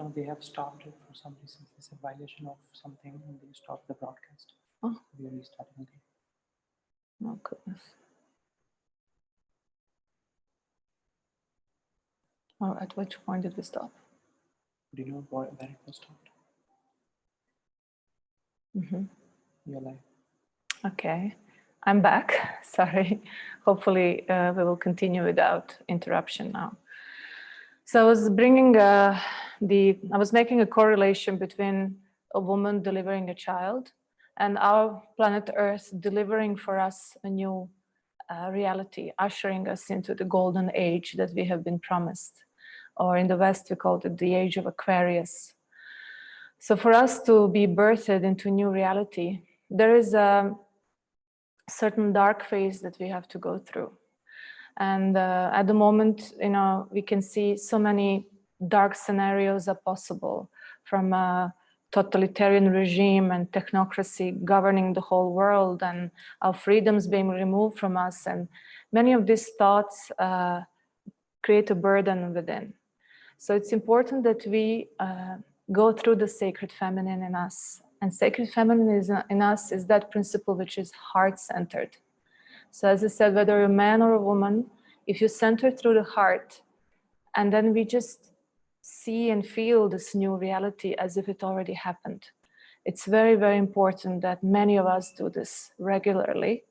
No, they have stopped it for some reason. It's a violation of something, and they stopped the broadcast. Oh. We are restarting again. Oh, goodness. Oh, at which point did we stop? Do you know where it was stopped? Mm-hmm. You're live. Okay, I'm back. Sorry. Hopefully we will continue without interruption now. So I was bringing I was making a correlation between a woman delivering a child and our planet Earth delivering for us a new reality, ushering us into the golden age that we have been promised. Or in the West, we called it the age of Aquarius. So for us to be birthed into new reality, there is a certain dark phase that we have to go through. And at the moment, we can see so many dark scenarios are possible, from a totalitarian regime and technocracy governing the whole world, and our freedoms being removed from us. And many of these thoughts create a burden within. So it's important that we go through the sacred feminine in us. And sacred feminine in us is that principle which is heart-centered. So as I said, whether you're a man or a woman, if you center through the heart, and then we just see and feel this new reality as if it already happened. It's very, very important that many of us do this regularly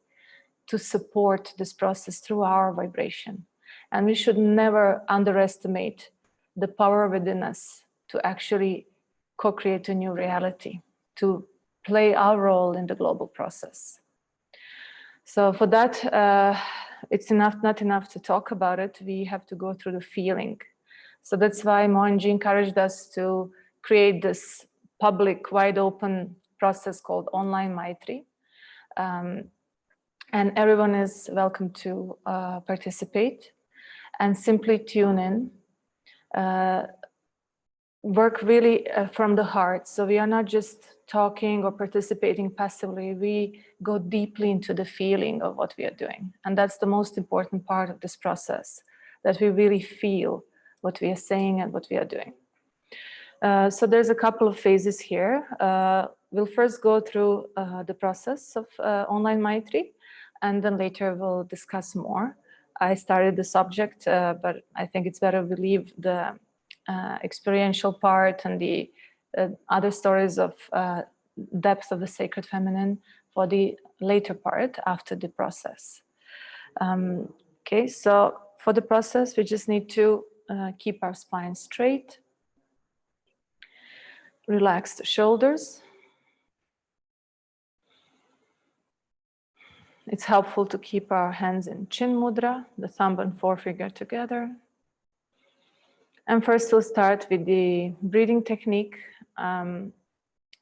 to support this process through our vibration. And we should never underestimate the power within us to actually co-create a new reality, to play our role in the global process. So for that, it's not enough to talk about it. We have to go through the feeling. So that's why Mohanji encouraged us to create this public, wide open process called online Mai-Tri. And everyone is welcome to participate and simply tune in. Work really from the heart. So we are not just talking or participating passively. We go deeply into the feeling of what we are doing. And that's the most important part of this process, that we really feel what we are saying and what we are doing. So there's a couple of phases here. We'll first go through the process of online Mai-Tri, and then later we'll discuss more. I started the subject, but I think it's better we leave the experiential part and the other stories of depth of the sacred feminine for the later part after the process. Okay, so for the process, we just need to keep our spine straight, relax the shoulders. It's helpful to keep our hands in chin mudra, the thumb and forefinger together. And first we'll start with the breathing technique.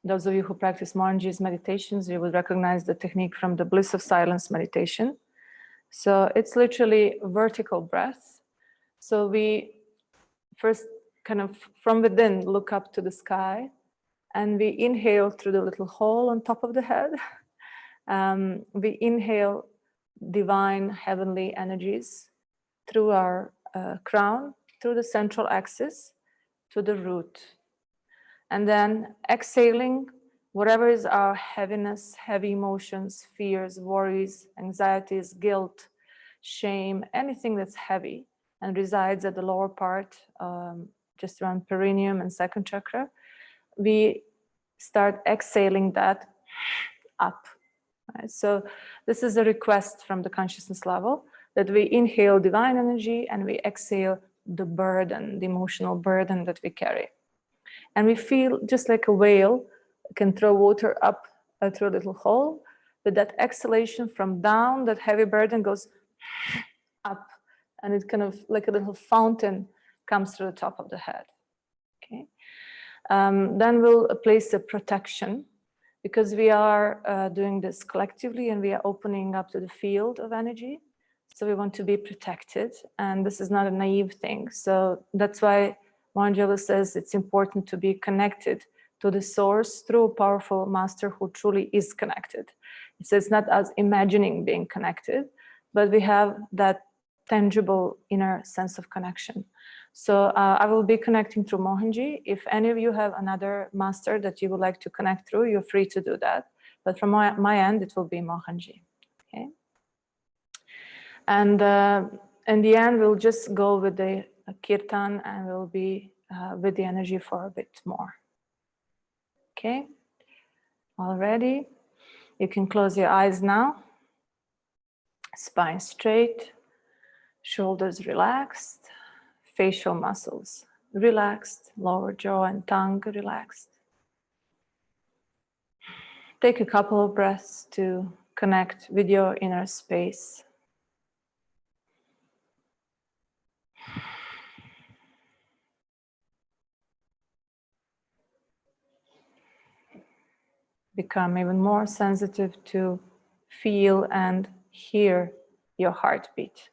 Those of you who practice Mohanji's meditations, you will recognize the technique from the Bliss of Silence meditation. So it's literally vertical breath. So we first kind of from within look up to the sky, and we inhale through the little hole on top of the head. We inhale divine heavenly energies through our crown, through the central axis to the root. And then exhaling whatever is our heaviness, heavy emotions, fears, worries, anxieties, guilt, shame, anything that's heavy and resides at the lower part, just around perineum and second chakra. We start exhaling that up. Right? So this is a request from the consciousness level that we inhale divine energy and we exhale the burden, the emotional burden that we carry. And we feel just like a whale can throw water up through a little hole. With that exhalation from down, that heavy burden goes up, and it kind of like a little fountain comes through the top of the head. Okay. Then we'll place a protection, because we are doing this collectively and we are opening up to the field of energy. So we want to be protected, and this is not a naive thing. So that's why Mohanji says it's important to be connected to the source through a powerful master who truly is connected. So it's not us imagining being connected, but we have that tangible inner sense of connection. So I will be connecting through Mohanji. If any of you have another master that you would like to connect through, you're free to do that. But from my end, it will be Mohanji. Okay. And in the end, we'll just go with the kirtan and we'll be with the energy for a bit more. Okay. All ready? You can close your eyes now. Spine straight, shoulders relaxed, facial muscles relaxed, lower jaw and tongue relaxed. Take a couple of breaths to connect with your inner space. Become even more sensitive to feel and hear your heartbeat.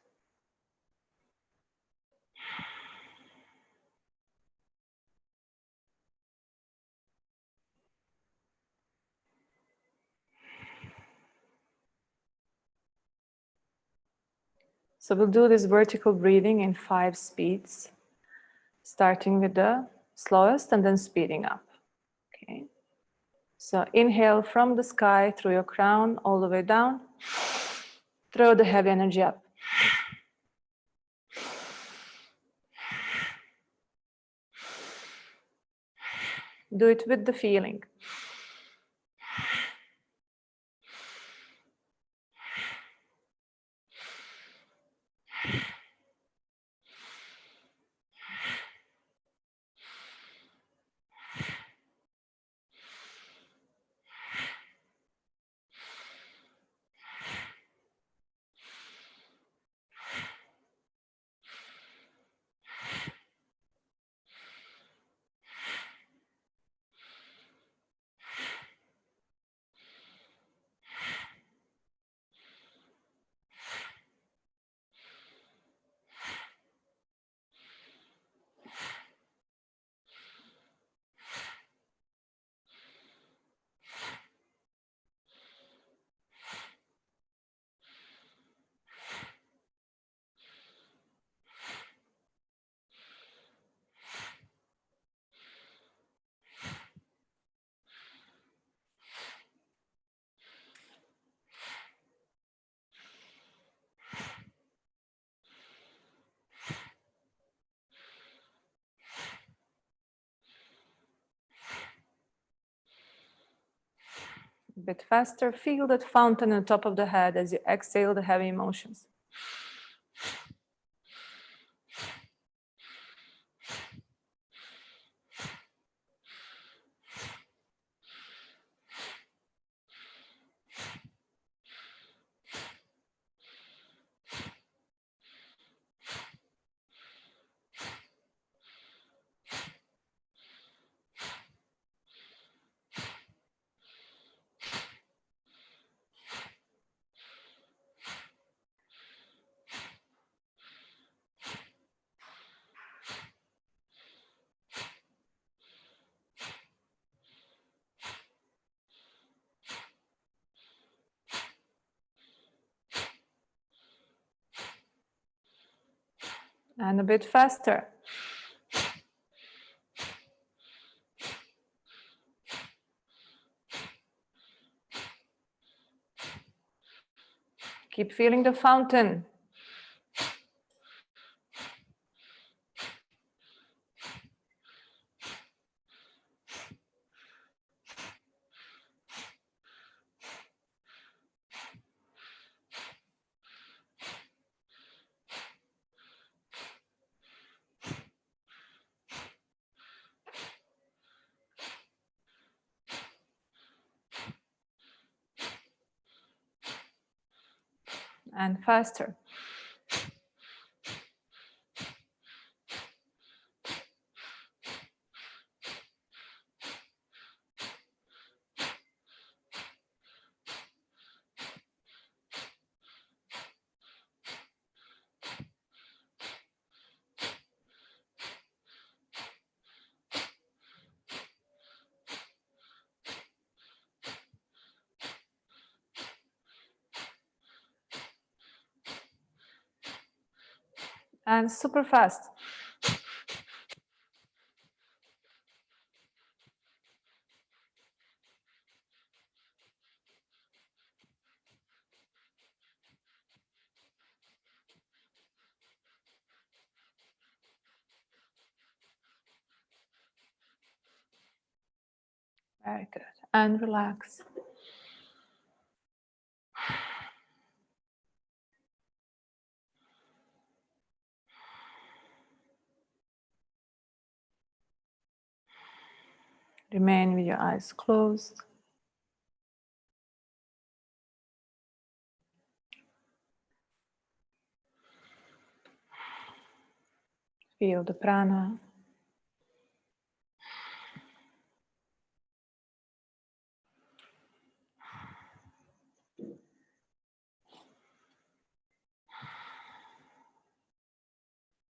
So we'll do this vertical breathing in 5 speeds, starting with the slowest and then speeding up. Okay. So inhale from the sky through your crown all the way down. Throw the heavy energy up. Do it with the feeling. A bit faster. Feel that fountain on top of the head as you exhale the heavy emotions. And a bit faster. Keep feeling the fountain. And faster. And super fast. Very good. And relax. Remain with your eyes closed. Feel the prana.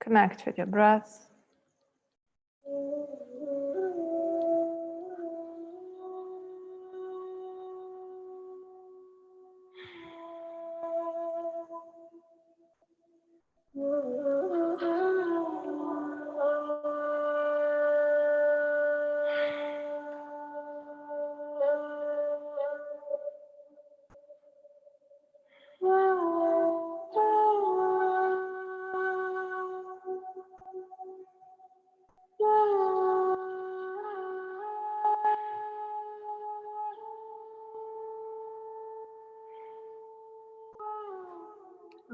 Connect with your breath.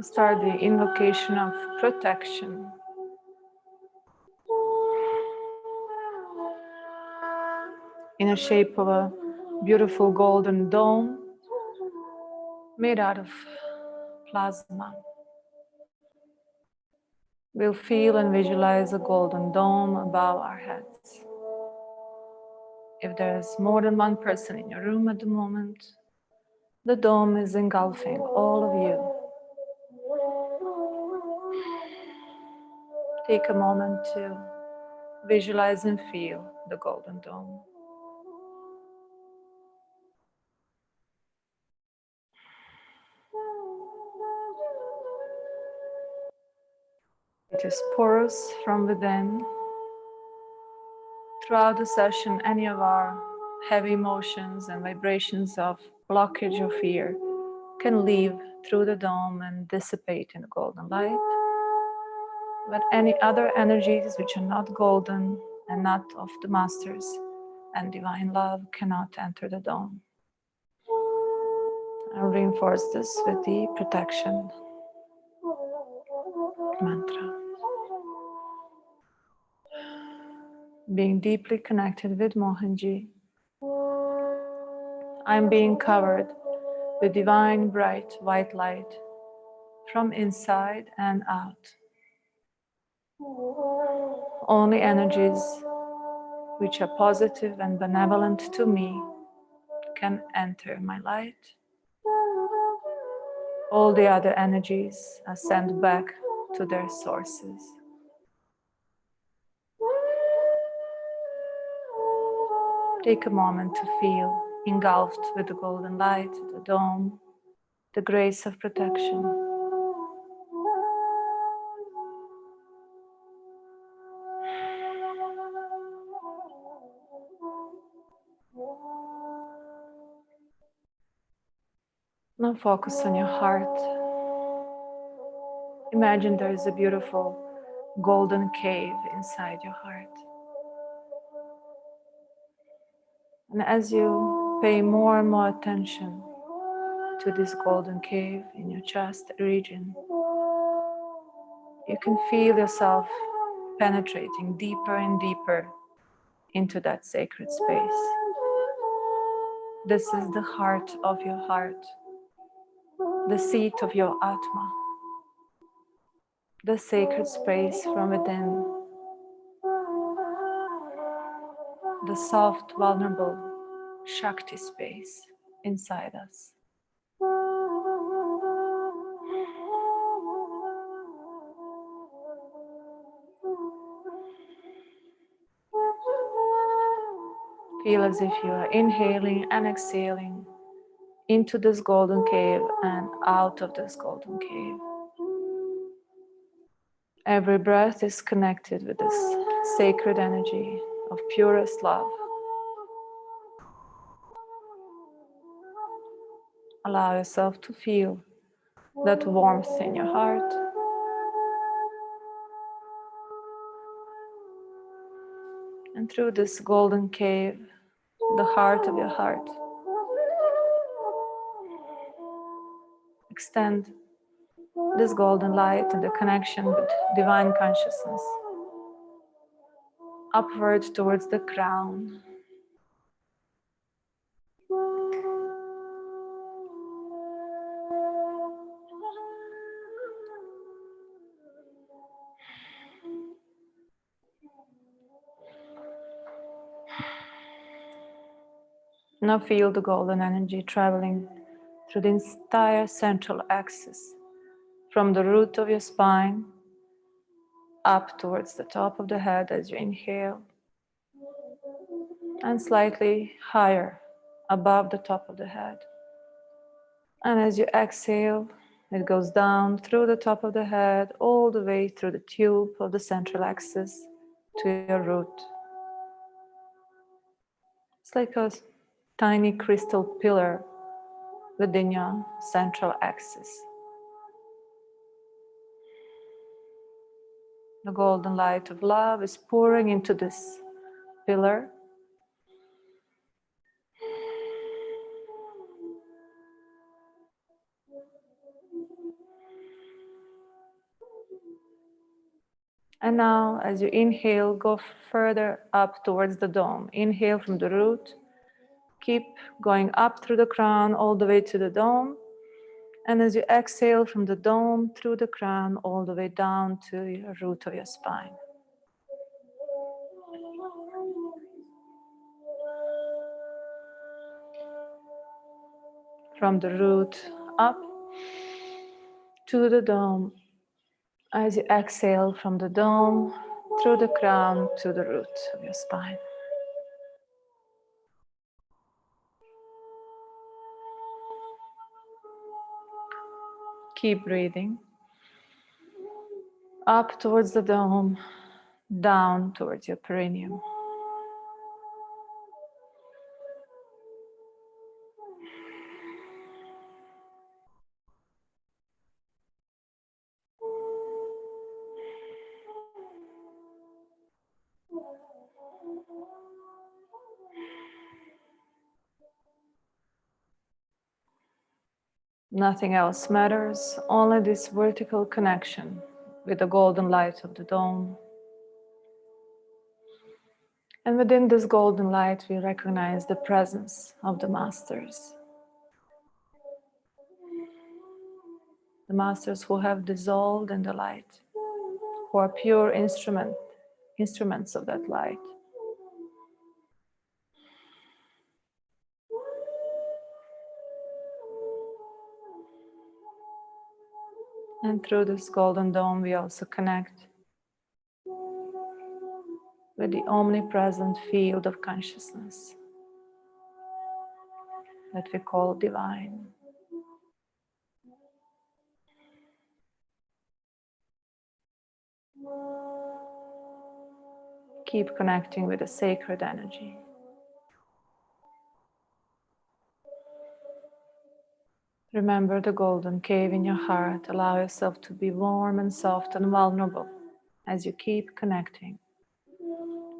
We'll start the invocation of protection. In a shape of a beautiful golden dome made out of plasma. We'll feel and visualize a golden dome above our heads. If there's more than one person in your room at the moment, the dome is engulfing all of you. Take a moment to visualize and feel the golden dome. It is porous from within. Throughout the session, any of our heavy emotions and vibrations of blockage or fear can leave through the dome and dissipate in the golden light. But any other energies which are not golden and not of the masters and divine love cannot enter the dome. I'll reinforce this with the protection mantra. Being deeply connected with Mohanji, I'm being covered with divine bright white light from inside and out. Only energies which are positive and benevolent to me can enter my light. All the other energies are sent back to their sources. Take a moment to feel engulfed with the golden light, the dome, the grace of protection. Now focus on your heart. Imagine there is a beautiful golden cave inside your heart. And as you pay more and more attention to this golden cave in your chest region, you can feel yourself penetrating deeper and deeper into that sacred space. This is the heart of your heart, the seat of your Atma, the sacred space from within, the soft, vulnerable Shakti space inside us. Feel as if you are inhaling and exhaling into this golden cave and out of this golden cave. Every breath is connected with this sacred energy of purest love. Allow yourself to feel that warmth in your heart. And through this golden cave, the heart of your heart. Extend this golden light and the connection with divine consciousness upward towards the crown. Now feel the golden energy traveling through the entire central axis, from the root of your spine up towards the top of the head as you inhale, and slightly higher above the top of the head. And as you exhale, it goes down through the top of the head, all the way through the tube of the central axis to your root. It's like a tiny crystal pillar within your central axis. The golden light of love is pouring into this pillar. And now, as you inhale, go further up towards the dome. Inhale from the root. Keep going up through the crown all the way to the dome. And as you exhale from the dome through the crown all the way down to your root of your spine. From the root up to the dome, as you exhale from the dome through the crown to the root of your spine. Keep breathing. Up towards the dome, down towards your perineum. Nothing else matters, only this vertical connection with the golden light of the dome. And within this golden light, we recognize the presence of the masters. The masters who have dissolved in the light, who are pure instruments of that light. And through this golden dome, we also connect with the omnipresent field of consciousness that we call divine. Keep connecting with the sacred energy. Remember the golden cave in your heart. Allow yourself to be warm and soft and vulnerable as you keep connecting.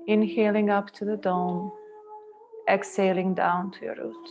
Inhaling up to the dome, exhaling down to your root.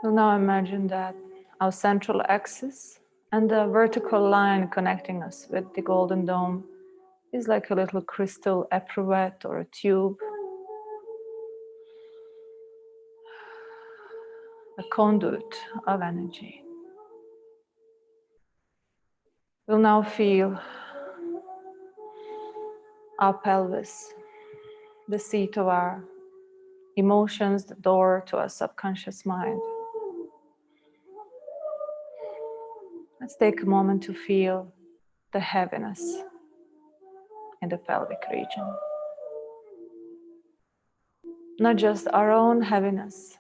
We'll now imagine that our central axis and the vertical line connecting us with the golden dome is like a little crystal epruvette or a tube, a conduit of energy. We'll now feel our pelvis, the seat of our emotions, the door to our subconscious mind. Let's take a moment to feel the heaviness in the pelvic region. not just our own heaviness,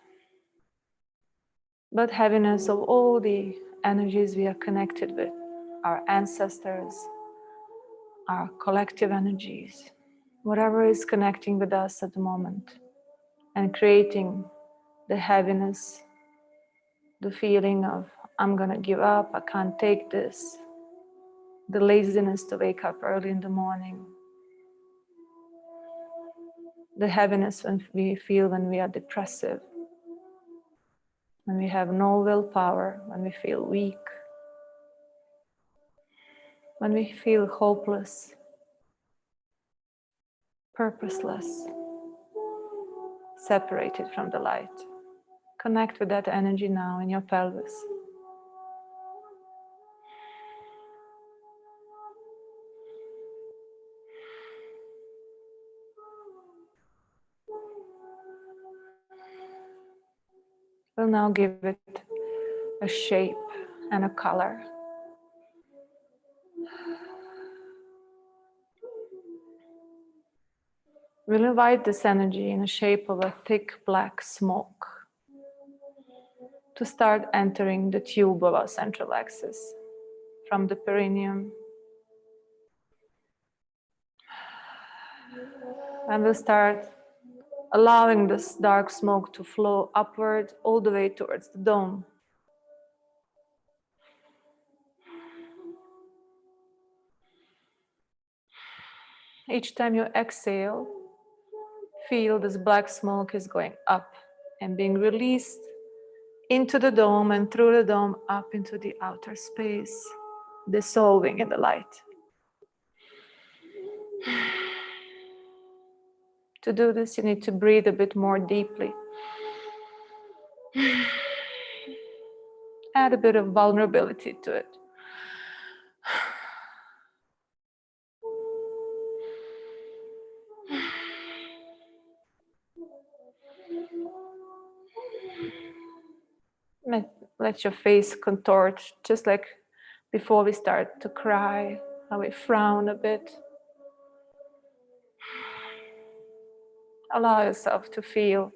but heaviness of all the energies we are connected with, our ancestors, our collective energies, whatever is connecting with us at the moment and creating the heaviness, the feeling of, I'm gonna give up, I can't take this, the laziness to wake up early in the morning, the heaviness when we feel when we are depressive, when we have no willpower, when we feel weak, when we feel hopeless, purposeless, separated from the light. Connect with that energy now in your pelvis. We'll now give it a shape and a color. We'll invite this energy in the shape of a thick black smoke to start entering the tube of our central axis from the perineum. And we'll start allowing this dark smoke to flow upward all the way towards the dome. Each time you exhale, feel this black smoke is going up and being released into the dome and through the dome up into the outer space, dissolving in the light. To do this, you need to breathe a bit more deeply. Add a bit of vulnerability to it. Let your face contort, just like before we start to cry, how we frown a bit. Allow yourself to feel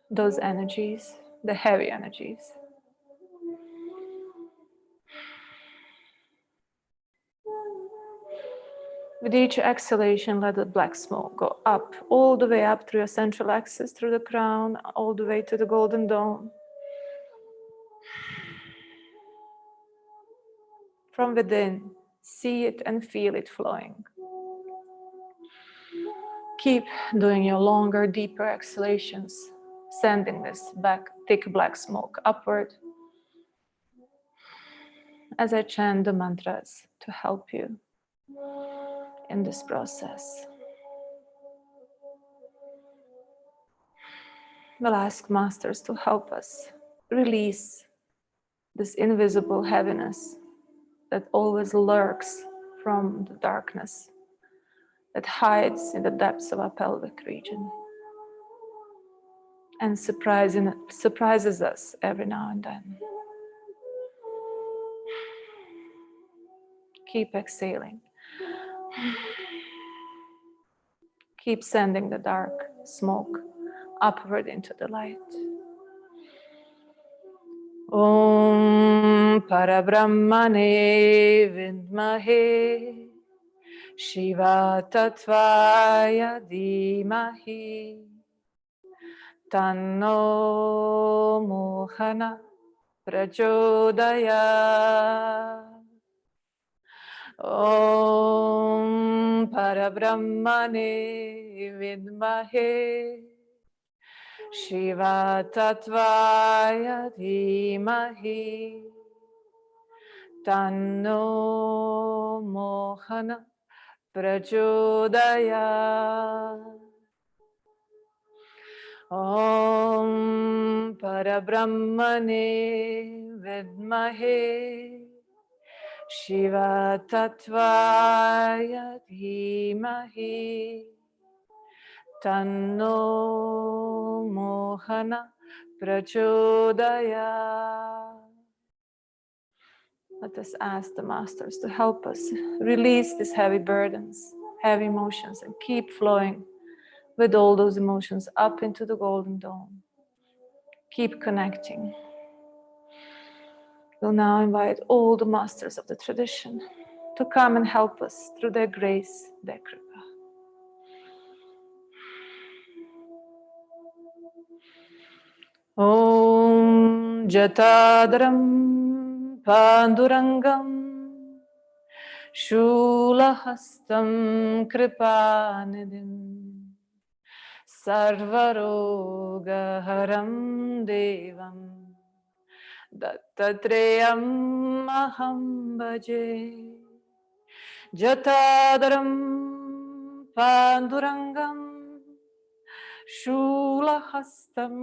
those energies, the heavy energies. With each exhalation, let the black smoke go up, all the way up through your central axis, through the crown, all the way to the golden dome. From within, see it and feel it flowing. Keep doing your longer, deeper exhalations, sending this thick black smoke upward as I chant the mantras to help you in this process. We'll ask masters to help us release this invisible heaviness that always lurks from the darkness, that hides in the depths of our pelvic region and surprises us every now and then. Keep exhaling. Keep sending the dark smoke upward into the light. Om Parabrahmane Vidmahe Shiva Tattvaya Dhimahi Tanno Mohana Prachodaya. Om Parabrahmane Vidmahe Shiva Tattvaya Dhimahi Tanno Mohana Prachodaya. Om Parabrahmane Vidmahe Shiva Tattvaya Dhimahi Tanno Mohana Prachodaya. Let us ask the masters to help us release these heavy burdens heavy emotions, and keep flowing with all those emotions up into the golden dome. Keep connecting. We'll now invite all the masters of the tradition to come and help us through their grace, their kripa. Om Jatadaram Pandurangam Shulahastam Kripanidhim Sarvarogaharam Devam Dattathreyam Aham Bhaje. Jatadaram Pandurangam Shulahastam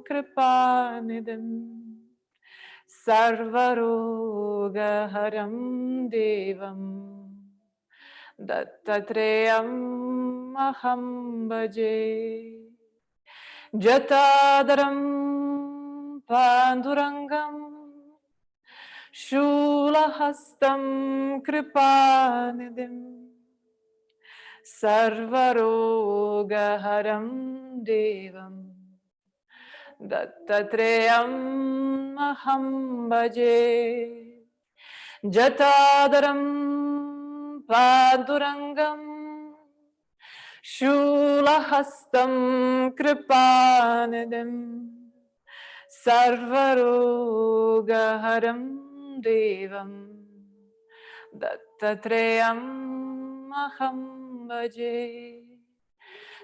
Kripanidhim Sarvarogaharam Devam Dattathreyam Aham Bhaje. Jatadaram Pandurangam Shulahastam Kripanidhim Sarvarogaharam Devam Dattathreyam Aham Bhaje. Jatadaram Pandurangam Shulahastam Kripanidhim Sarvarogaharam Devam Dattathreyam Aham Bhaje.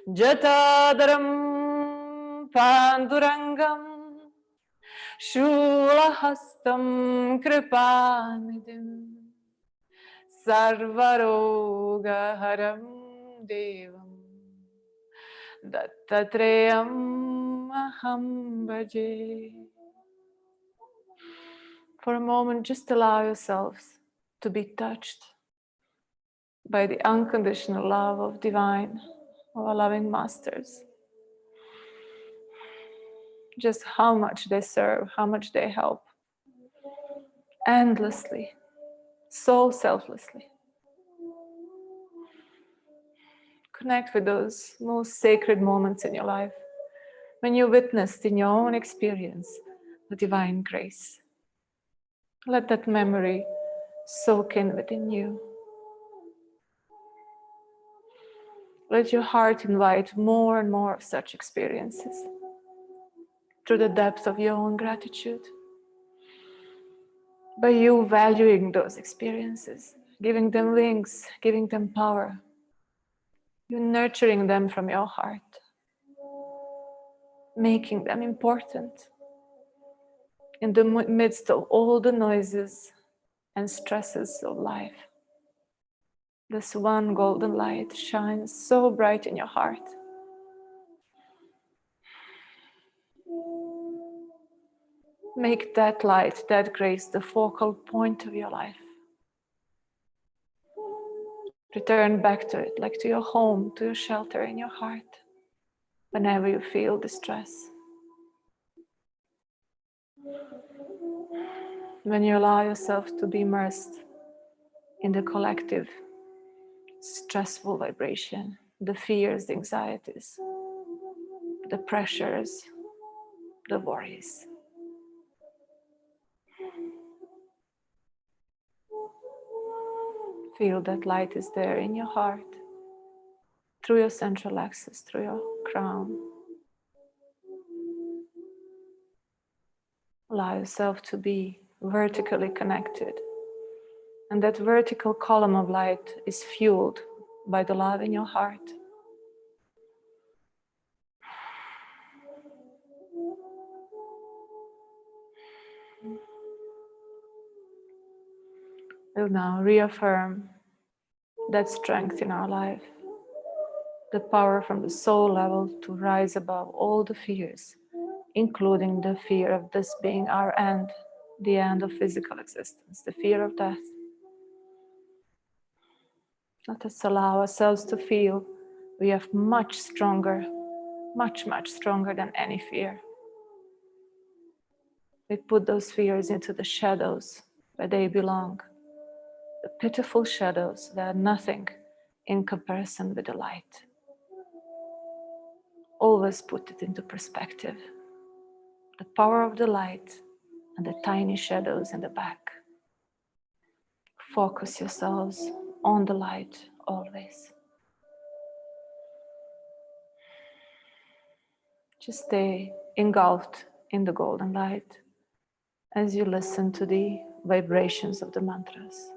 Jatadaram Pandurangam Shulahastam Kripanidhim Sarvarogaharam Devam Dattathreyam Aham Bhaje. For a moment, just allow yourselves to be touched by the unconditional love of divine, of our loving masters. Just how much they serve, how much they help. Endlessly, so selflessly. Connect with those most sacred moments in your life when you witnessed in your own experience the divine grace. Let that memory soak in within you. Let your heart invite more and more of such experiences through the depth of your own gratitude. By you valuing those experiences, giving them wings, giving them power, you nurturing them from your heart, making them important in the midst of all the noises and stresses of life. This one golden light shines so bright in your heart. Make that light, that grace, the focal point of your life. Return back to it, like to your home, to your shelter in your heart, whenever you feel distress. When you allow yourself to be immersed in the collective, stressful vibration, the fears, the anxieties, the pressures, the worries. Feel that light is there in your heart, through your central axis, through your crown. Allow yourself to be vertically connected. And that vertical column of light is fueled by the love in your heart. We'll now reaffirm that strength in our life, the power from the soul level to rise above all the fears, including the fear of this being our end, the end of physical existence, the fear of death. Let us allow ourselves to feel we are much stronger, much stronger than any fear. We put those fears into the shadows where they belong. The pitiful shadows, they are nothing in comparison with the light. Always put it into perspective. The power of the light and the tiny shadows in the back. Focus yourselves on the light always. Just stay engulfed in the golden light as you listen to the vibrations of the mantras.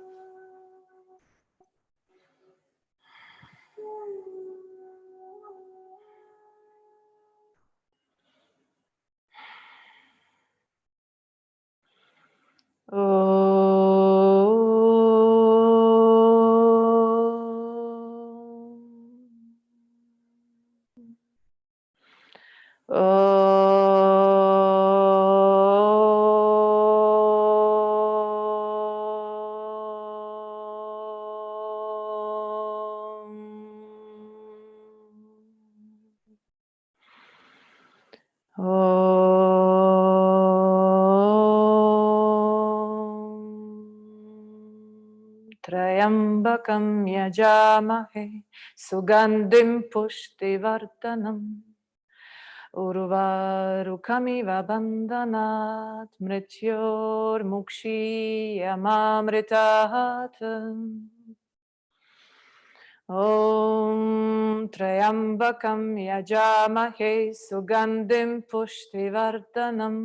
Trayambakam yajamahe sugandhim pushtivardhanam urvarukamiva bandhanat mrityor mukshiyamamritat. Om Trayambakam yajamahe sugandhim pushtivardhanam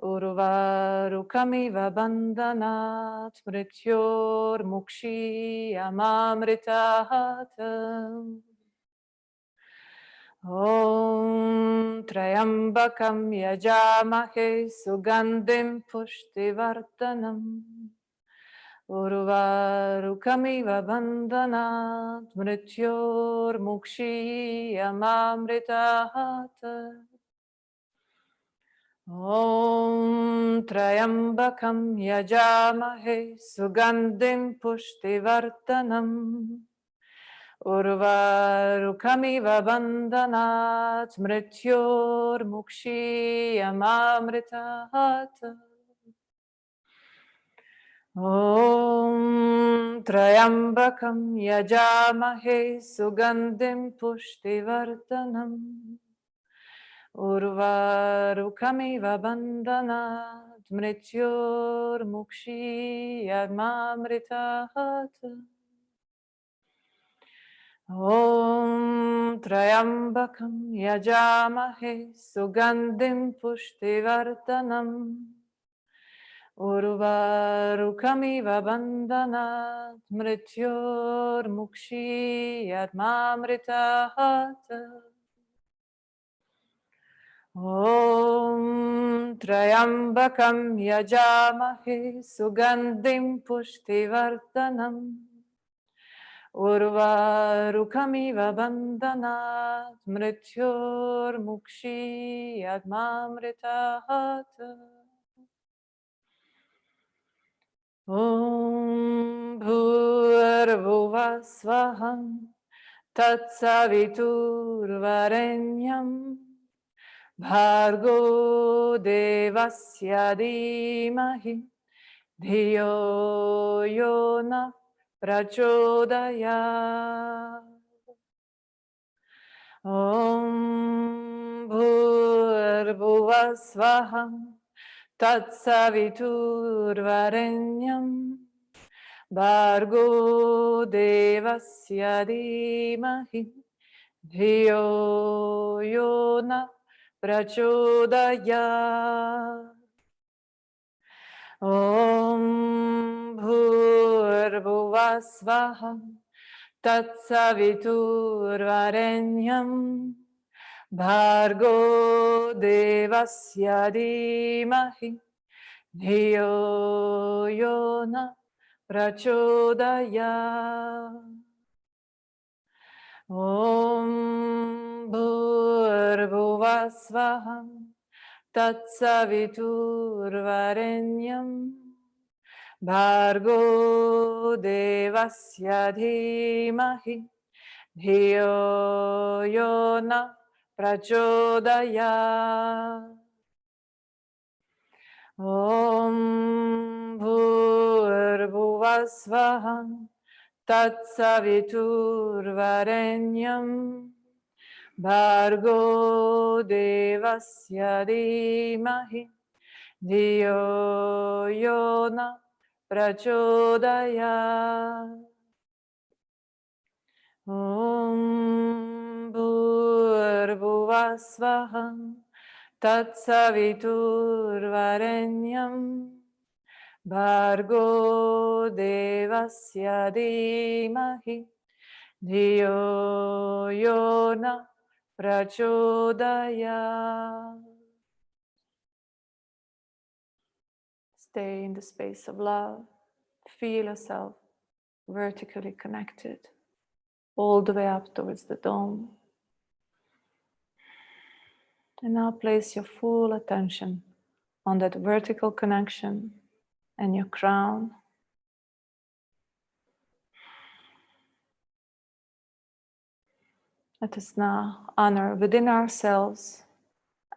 urvarukamiva bandhanat mrityor mukshiyamamritat. Om Trayambakam yajamahe sugandhim pushtivardhanam urvarukamiva bandhanat mrityor mukshiyamamritat. Om Trayambakam yajamahe sugandhim pushtivardhanam urvarukamiva bandhanat mrityor mukshiyamamritat. Om Trayambakam yajamahe sugandhim pushtivardhanam urvarukamiva bandhanat mrityor mukshiyamamritat. Om Trayambakam yajamahe sugandhim pushtivardhanam urvarukamiva bandhanat mrityor mukshiyamamritat. Om Trayambakam yajamahe sugandhim pushtivardhanam urvarukamiva bandhanat mrityor mukshiyamamritat. Om Bhurvuvah Svaham Tatsaviturvarenyam Bhargo Devasya Dhimahi Dhiyo Yona Prachodayat. Om Bhurvuvah Svaham Tatsaviturvarenyam Bhargo Devasya Dhimahi Dhiyo Yona Prachodayat. Om Bhurvuvah Svaham Tatsaviturvarenyam Bhargo Devasya Dhimahi Dhiyo Yona Prachodayat. Om Bhurvuvah Svaham Tatsaviturvarenyam Bhargo Devasya Dhimahi Dhiyo Yona Prachodayat. Om Bhurvuvah Svaham Tatsaviturvarenyam Bhargo devasya dhimahi Dhiyo yona prachodaya. Om Bhurvuvasvaham Tatsaviturvarenyam Bhargo devasya dhimahi Dhiyo yona prachodaya. Stay in the space of love. Feel yourself vertically connected all the way up towards the dome. And now place your full attention on that vertical connection and your crown. Let us now honor within ourselves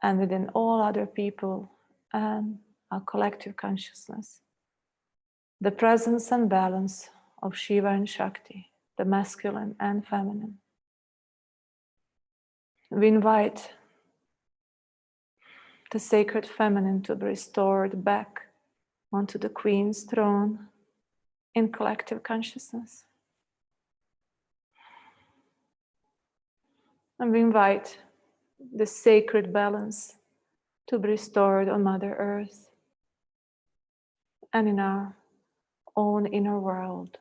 and within all other people and our collective consciousness the presence and balance of Shiva and Shakti, the masculine and feminine. We invite the sacred feminine to be restored back onto the Queen's throne in collective consciousness. And we invite the sacred balance to be restored on Mother Earth and in our own inner world.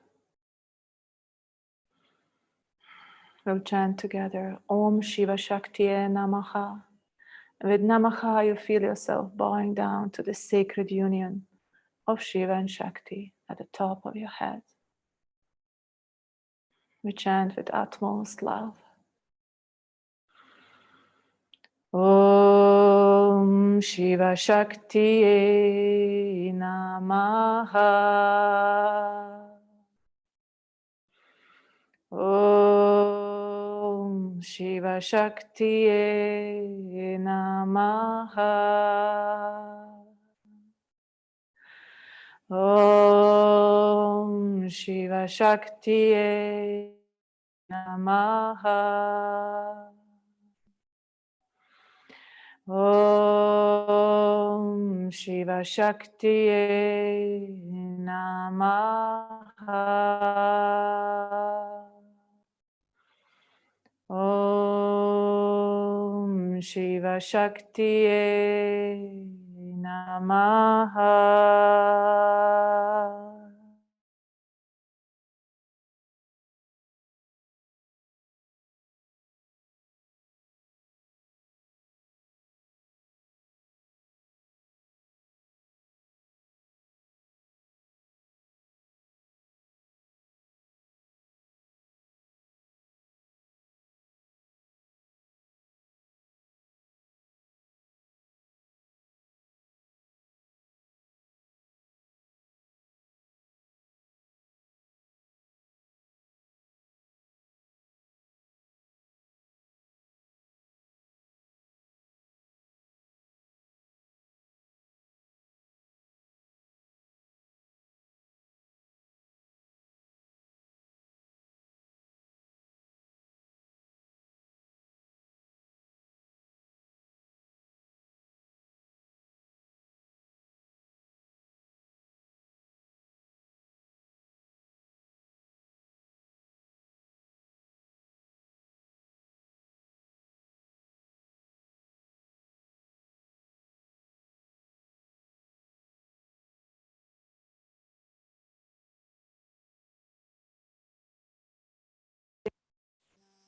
We'll chant together Om Shiva Shaktiye Namaha. With Namaha, you feel yourself bowing down to the sacred union of Shiva and Shakti at the top of your head. We chant with utmost love. Om Shiva Shaktiye Namaha. Om Shiva Shaktiye Namaha. Om Shiva Shaktiye Namaha. Om Shiva Shaktiye Namaha. Om Shiva Shaktiye Namaha.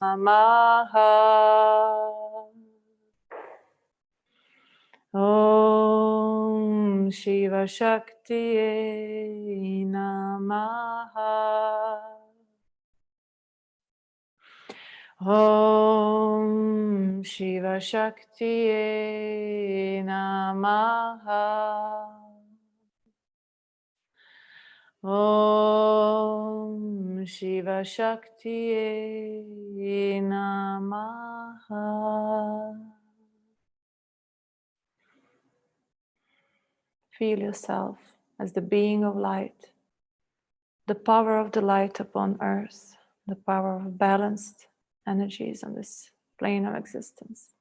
Namaha. Om Shiva Shaktiye Namaha. Om Shiva Shaktiye Namaha. Om Shiva Shaktiye Namaha. Feel yourself as the being of light, the power of the light upon earth, the power of balanced energies on this plane of existence.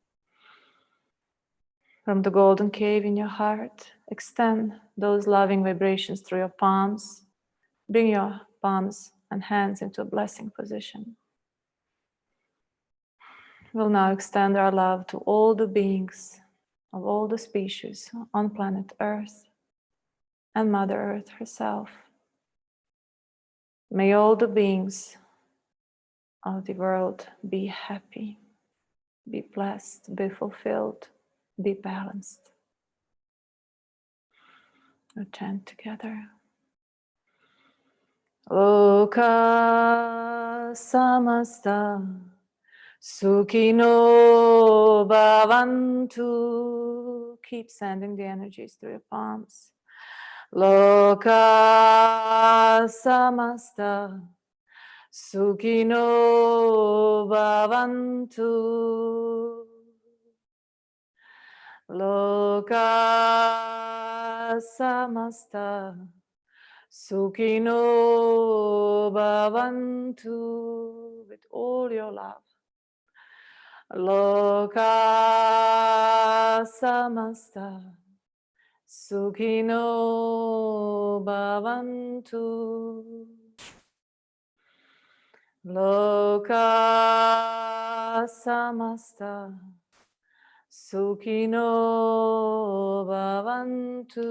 From the golden cave in your heart, extend those loving vibrations through your palms. Bring your palms and hands into a blessing position. We'll now extend our love to all the beings of all the species on planet Earth and Mother Earth herself. May all the beings of the world be happy, be blessed, be fulfilled, be balanced. We'll chant together. Loka samasta sukhino bhavantu. Keep sending the energies through your palms. Loka samasta sukhino bhavantu. Loka samasta sukhino bhavantu. With all your love. Loka samasta sukhino bhavantu. Loka samasta sukhino bhavantu.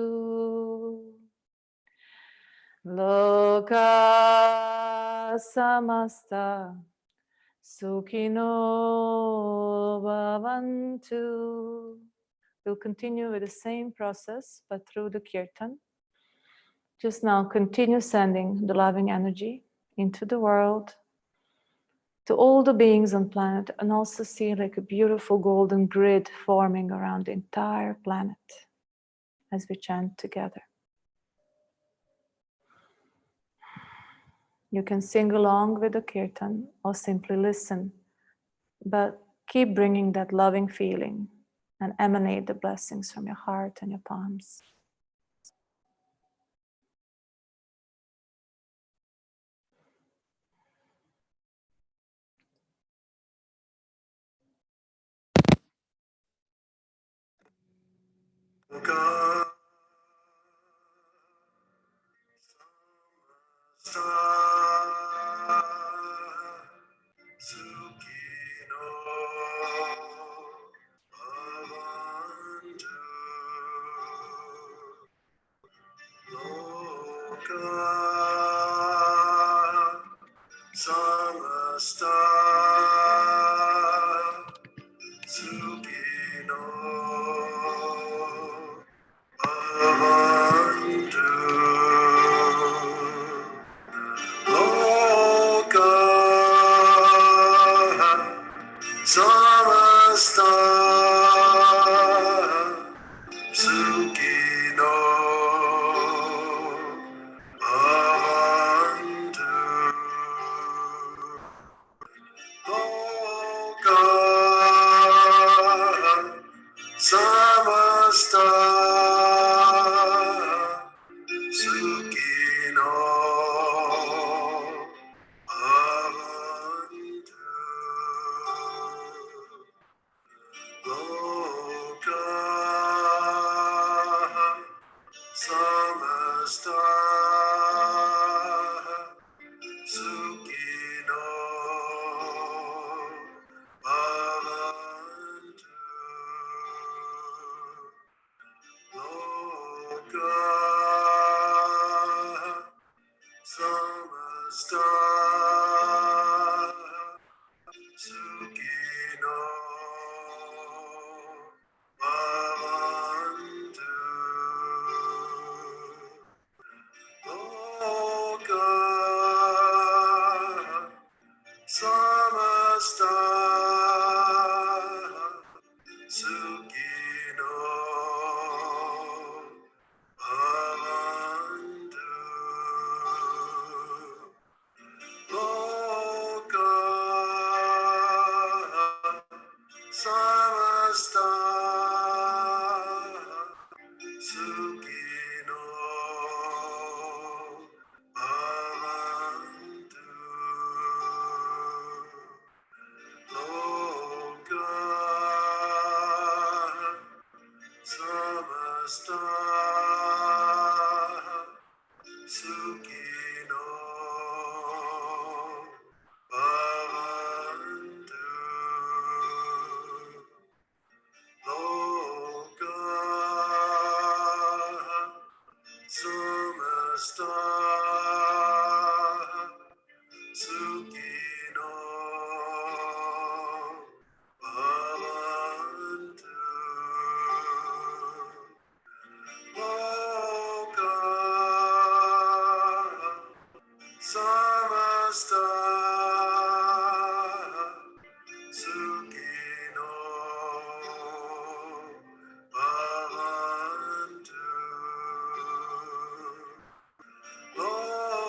Loka samasta sukhino bhavantu. We'll continue with the same process, but through the kirtan. Just now, continue sending the loving energy into the world, to all the beings on planet, and also see like a beautiful golden grid forming around the entire planet as we chant together. You can sing along with the kirtan or simply listen, but keep bringing that loving feeling and emanate the blessings from your heart and your palms. Loka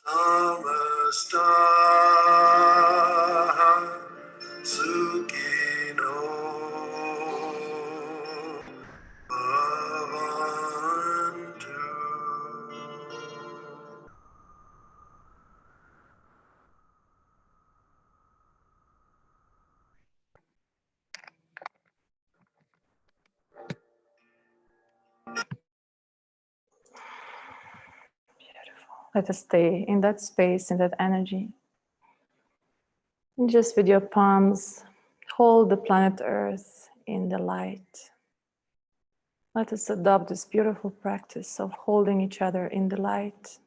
Namastaha Sukino Bhavantu. Let us stay in that space, in that energy. And just with your palms, hold the planet Earth in the light. Let us adopt this beautiful practice of holding each other in the light,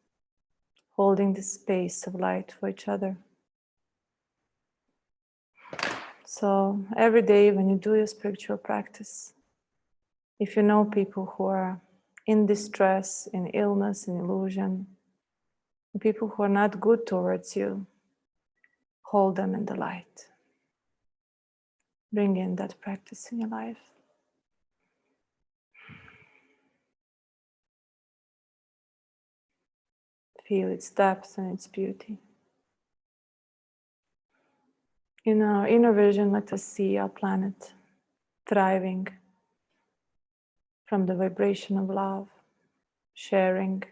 holding the space of light for each other. So every day when you do your spiritual practice, if you know people who are in distress, in illness, in illusion, people who are not good towards you, hold them in the light. Bring in that practice in your life. Feel its depth and its beauty. In our inner vision, let us see our planet thriving from the vibration of love, sharing,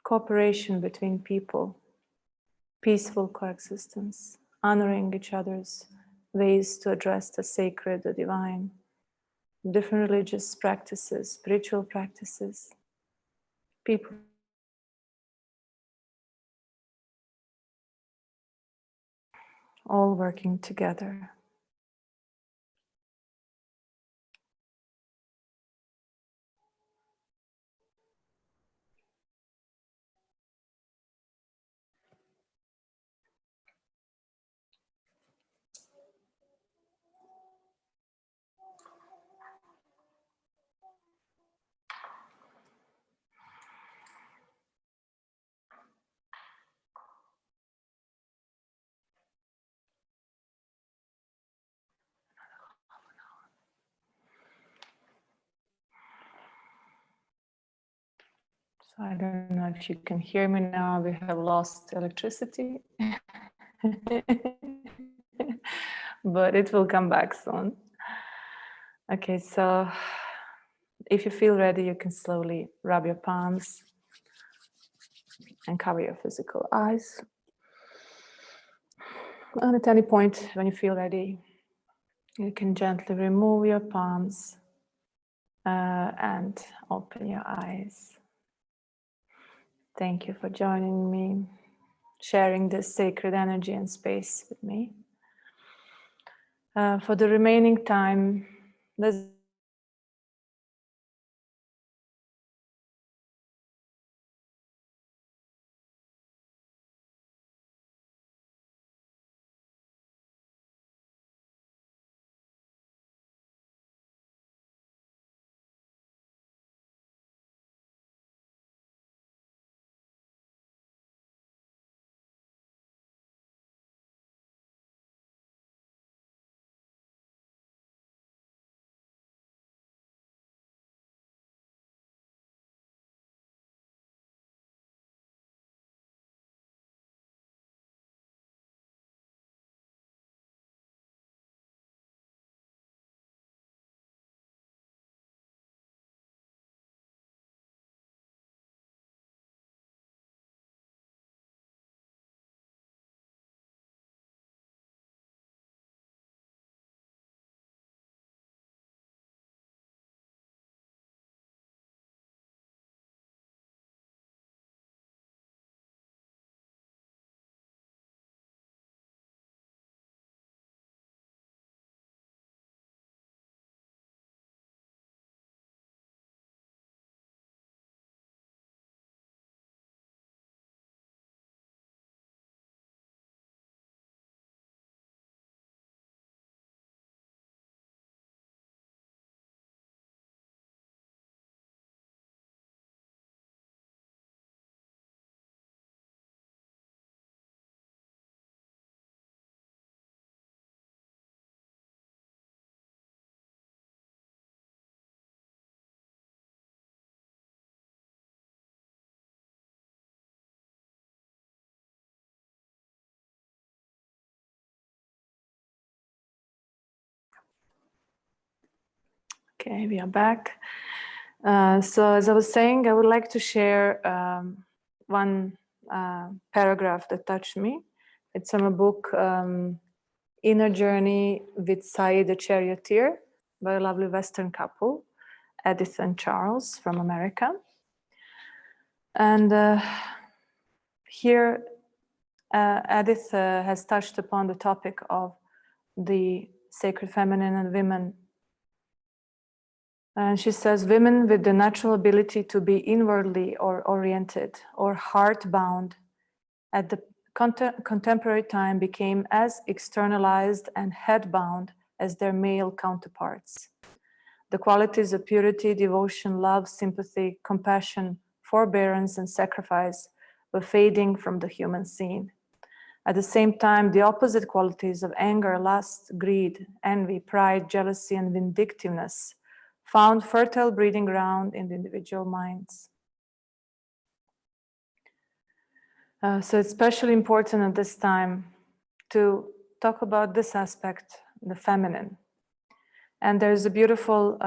cooperation between people, peaceful coexistence, honoring each other's ways to address the sacred, the divine, different religious practices, spiritual practices, people all working together. So I don't know if you can hear me now. We have lost electricity, but it will come back soon. Okay, so if you feel ready, you can slowly rub your palms and cover your physical eyes. And at any point when you feel ready, you can gently remove your palms and open your eyes. Thank you for joining me, sharing this sacred energy and space with me. For the remaining time, let's Okay, we are back. So as I was saying, I would like to share one paragraph that touched me. It's from a book, Inner Journey with Saeed the Charioteer, by a lovely Western couple, Edith and Charles from America. And here, Edith has touched upon the topic of the sacred feminine and women. And she says, women with the natural ability to be inwardly or oriented or heart-bound at the contemporary time became as externalized and head-bound as their male counterparts. The qualities of purity, devotion, love, sympathy, compassion, forbearance, and sacrifice were fading from the human scene. At the same time, the opposite qualities of anger, lust, greed, envy, pride, jealousy, and vindictiveness found fertile breeding ground in the individual minds. So it's especially important at this time to talk about this aspect, the feminine. And there's a beautiful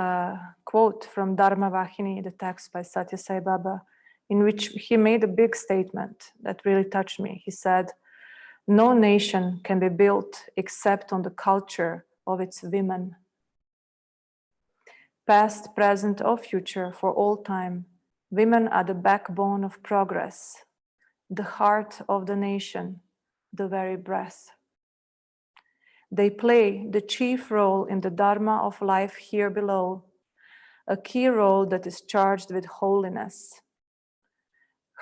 quote from Dharma Vahini, the text by Satya Sai Baba, in which he made a big statement that really touched me. He said, "No nation can be built except on the culture of its women. Past, present, or future, for all time, women are the backbone of progress, the heart of the nation, the very breath. They play the chief role in the dharma of life here below, a key role that is charged with holiness.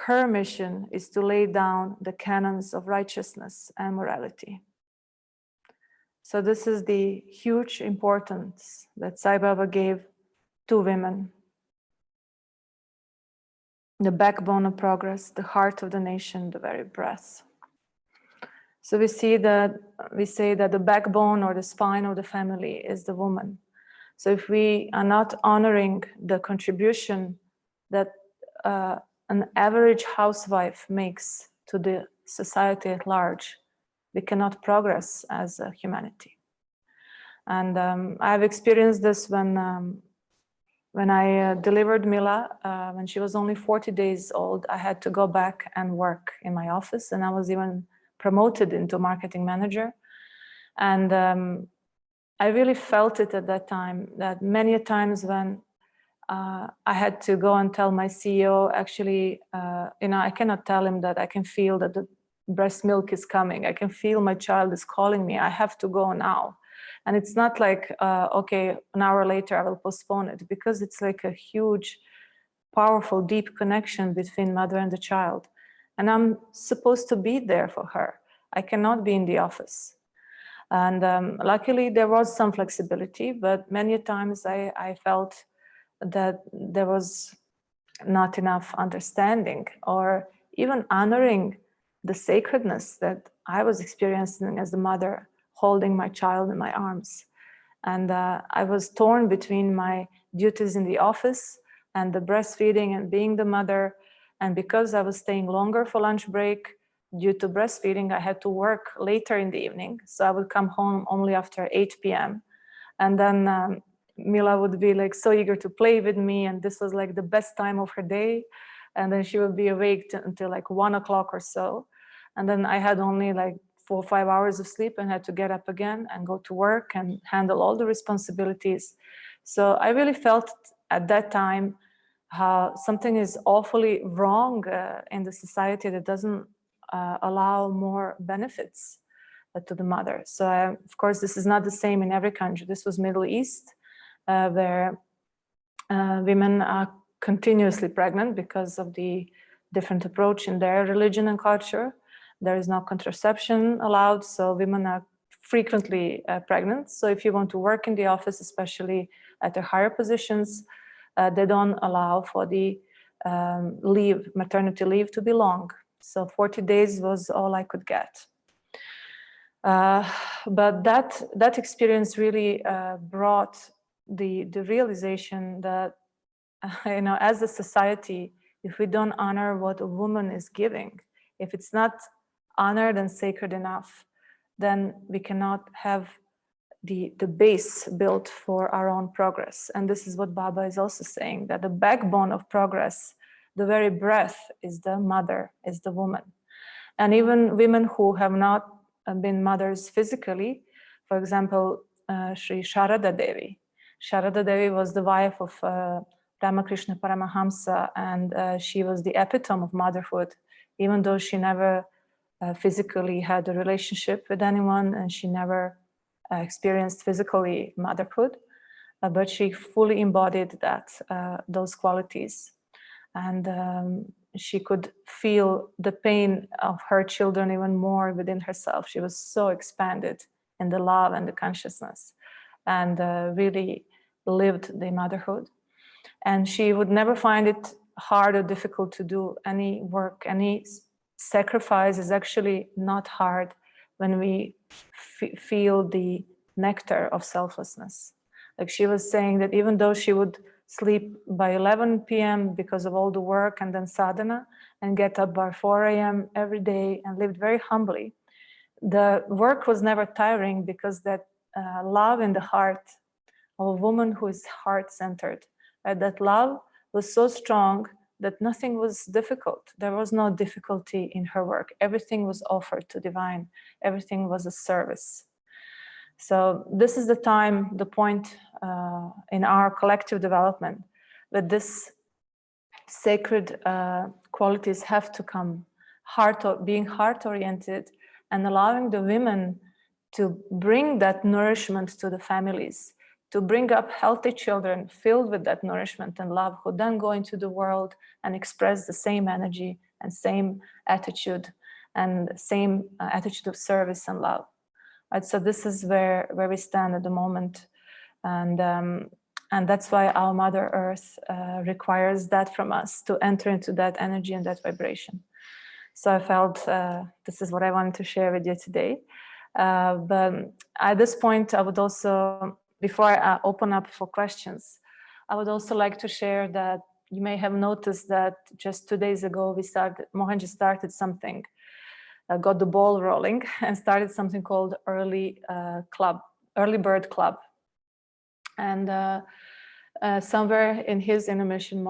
Her mission is to lay down the canons of righteousness and morality." So this is the huge importance that Sai Baba gave to women. The backbone of progress, the heart of the nation, the very breath. So we say that the backbone or the spine of the family is the woman. So if we are not honoring the contribution that an average housewife makes to the society at large, we cannot progress as a humanity. And I've experienced this when I delivered Mila, when she was only 40 days old. I had to go back and work in my office, and I was even promoted into marketing manager. And I really felt it at that time, that many times when I had to go and tell my CEO, actually, I cannot tell him that I can feel that the breast milk is coming. I can feel my child is calling me. I have to go now. And it's not like, okay, an hour later I will postpone it, because it's like a huge, powerful, deep connection between mother and the child. And I'm supposed to be there for her. I cannot be in the office. And luckily there was some flexibility, but many times I felt that there was not enough understanding or even honoring the sacredness that I was experiencing as a mother, holding my child in my arms. And I was torn between my duties in the office and the breastfeeding and being the mother. And because I was staying longer for lunch break due to breastfeeding, I had to work later in the evening. So I would come home only after 8 p.m. And then Mila would be like so eager to play with me, and this was like the best time of her day. And then she would be awake until like 1 o'clock or so. And then I had only like 4 or 5 hours of sleep and had to get up again and go to work and handle all the responsibilities. So I really felt at that time how something is awfully wrong in the society that doesn't allow more benefits to the mother. So of course, this is not the same in every country. This was Middle East, where women are continuously pregnant because of the different approach in their religion and culture. There is no contraception allowed, so women are frequently pregnant. So if you want to work in the office, especially at the higher positions, they don't allow for the maternity leave to be long. So 40 days was all I could get. But that experience really brought the realization that, as a society, if we don't honor what a woman is giving, if it's not honored and sacred enough, then we cannot have the base built for our own progress. And this is what Baba is also saying, that the backbone of progress, the very breath, is the mother, is the woman. And even women who have not been mothers physically, for example, Sri Sharada Devi. Sharada Devi was the wife of Ramakrishna Paramahamsa, and she was the epitome of motherhood, even though she never physically had a relationship with anyone, and she never experienced physically motherhood, but she fully embodied those qualities. And she could feel the pain of her children even more within herself. She was so expanded in the love and the consciousness, and really lived the motherhood. And she would never find it hard or difficult to do any work. Any sacrifice is actually not hard when we feel the nectar of selflessness. Like she was saying that even though she would sleep by 11 p.m. because of all the work and then sadhana, and get up by 4 a.m. every day and lived very humbly, the work was never tiring, because that love in the heart of a woman who is heart-centered, that love was so strong that nothing was difficult. There was no difficulty in her work. Everything was offered to divine. Everything was a service. So this is the time, the point in our collective development, that this sacred qualities have to come, being heart-oriented, and allowing the women to bring that nourishment to the families, to bring up healthy children filled with that nourishment and love, who then go into the world and express the same energy and same attitude and same attitude of service and love. Right, so this is where we stand at the moment, and that's why our Mother Earth requires that from us, to enter into that energy and that vibration. So I felt this is what I wanted to share with you today. But at this point, I would also, before I open up for questions, I would also like to share that you may have noticed that just 2 days ago, Mohanji started something, got the ball rolling, and started something called Early Bird Club. And somewhere in his inner mission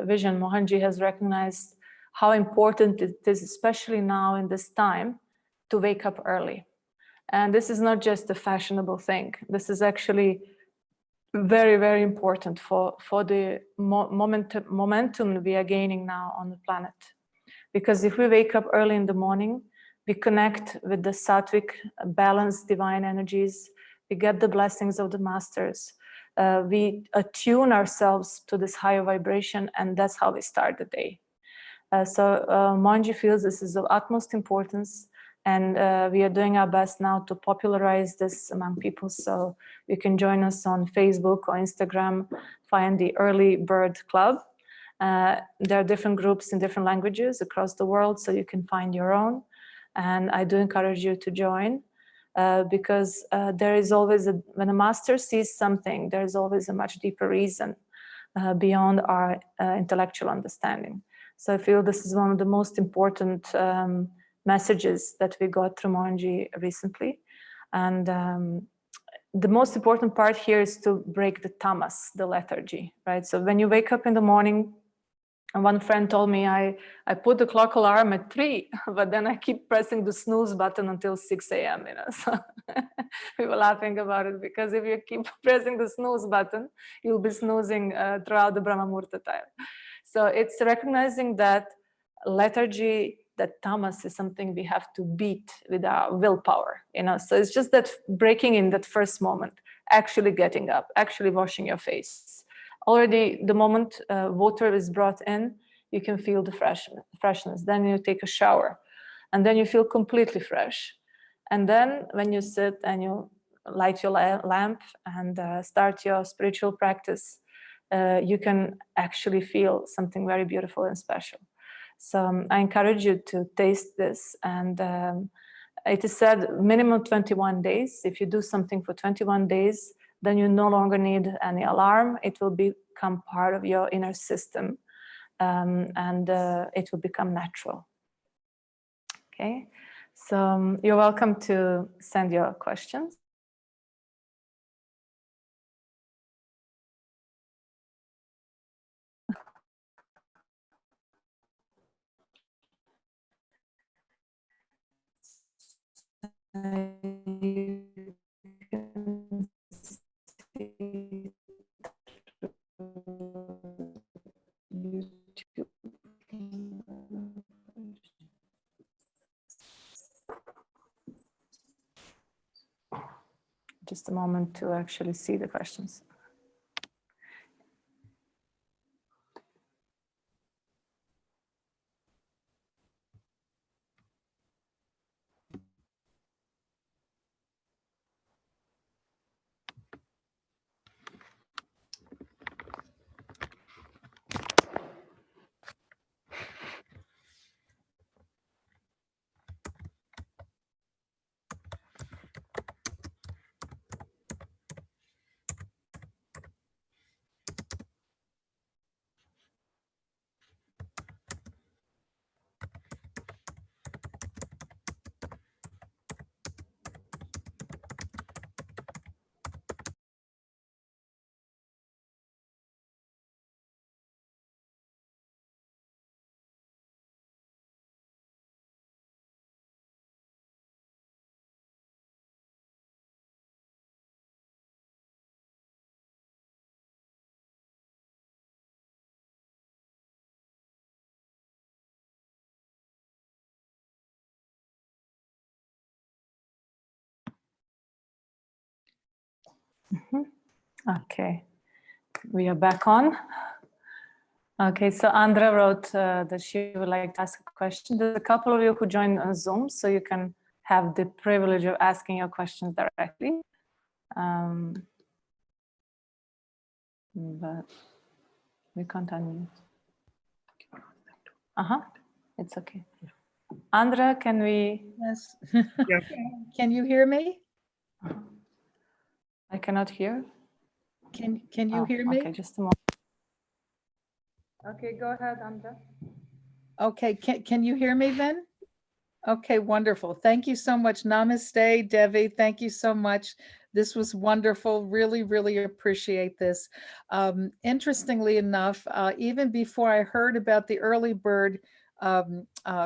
vision, Mohanji has recognized how important it is, especially now in this time, to wake up early. And this is not just a fashionable thing. This is actually very, very important for the momentum we are gaining now on the planet. Because if we wake up early in the morning, we connect with the sattvic, balanced divine energies, we get the blessings of the masters, we attune ourselves to this higher vibration, and that's how we start the day. So Mohanji feels this is of utmost importance, and we are doing our best now to popularize this among people. So you can join us on Facebook or Instagram, find the Early Bird Club. There are different groups in different languages across the world, so you can find your own. And I do encourage you to join, because there is always, when a master sees something, there is always a much deeper reason beyond our intellectual understanding. So I feel this is one of the most important messages that we got through Mohanji recently. And the most important part here is to break the tamas, the lethargy, right? So when you wake up in the morning, and one friend told me, I put the clock alarm at 3, but then I keep pressing the snooze button until 6 a.m. So we were laughing about it, because if you keep pressing the snooze button, you'll be snoozing throughout the Brahma Muhurta time. So it's recognizing that lethargy, that tamas, is something we have to beat with our willpower. So it's just that breaking in that first moment, actually getting up, actually washing your face. Already the moment water is brought in, you can feel the freshness. Then you take a shower, and then you feel completely fresh. And then when you sit and you light your lamp and start your spiritual practice, you can actually feel something very beautiful and special. So I encourage you to taste this. And it is said minimum 21 days. If you do something for 21 days, then you no longer need any alarm. It will become part of your inner system, and it will become natural. Okay, so you're welcome to send your questions. you can see YouTube. Just a moment to actually see the questions. Okay, we are back on. Okay, so Andra wrote that she would like to ask a question. There's a couple of you who joined on Zoom, so you can have the privilege of asking your questions directly. But we can't unmute. It's okay. Andra, can we? Yes. Yeah. Can you hear me? I cannot hear. Can you hear me? Okay, just a moment. Okay, go ahead, Andra. Okay, can you hear me then? Okay, wonderful. Thank you so much. Namaste, Devi. Thank you so much. This was wonderful. Really, really appreciate this. Interestingly enough, even before I heard about the early bird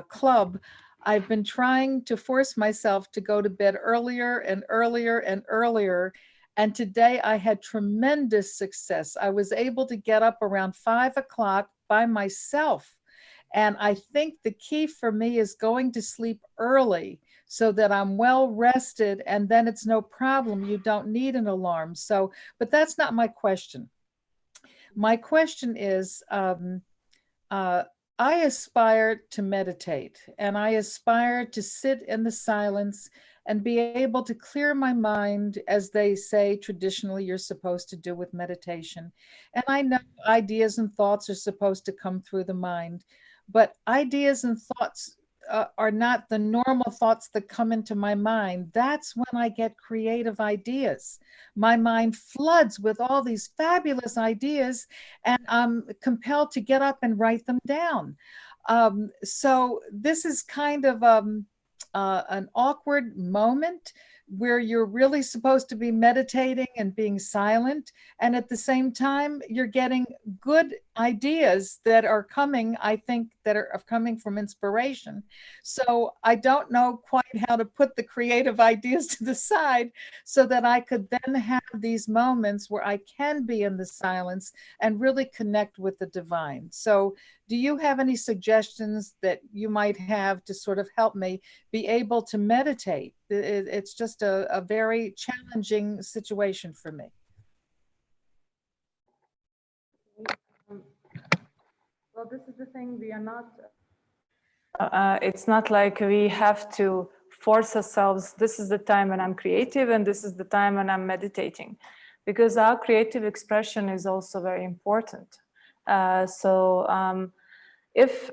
club, I've been trying to force myself to go to bed earlier and earlier and earlier. And today I had tremendous success. I was able to get up around 5 o'clock by myself. And I think the key for me is going to sleep early so that I'm well rested, and then it's no problem. You don't need an alarm. So, but that's not my question. My question is, I aspire to meditate, and I aspire to sit in the silence and be able to clear my mind, as they say traditionally you're supposed to do with meditation. And I know ideas and thoughts are supposed to come through the mind, but ideas and thoughts are not the normal thoughts that come into my mind. That's when I get creative ideas. My mind floods with all these fabulous ideas, and I'm compelled to get up and write them down. So this is kind of an awkward moment where you're really supposed to be meditating and being silent, and at the same time you're getting good ideas that are coming, I think, that are coming from inspiration. So I don't know quite how to put the creative ideas to the side so that I could then have these moments where I can be in the silence and really connect with the divine. So do you have any suggestions that you might have to sort of help me be able to meditate? It's just a very challenging situation for me. Well, this is the thing, we are not, it's not like we have to force ourselves, this is the time when I'm creative and this is the time when I'm meditating, because our creative expression is also very important. If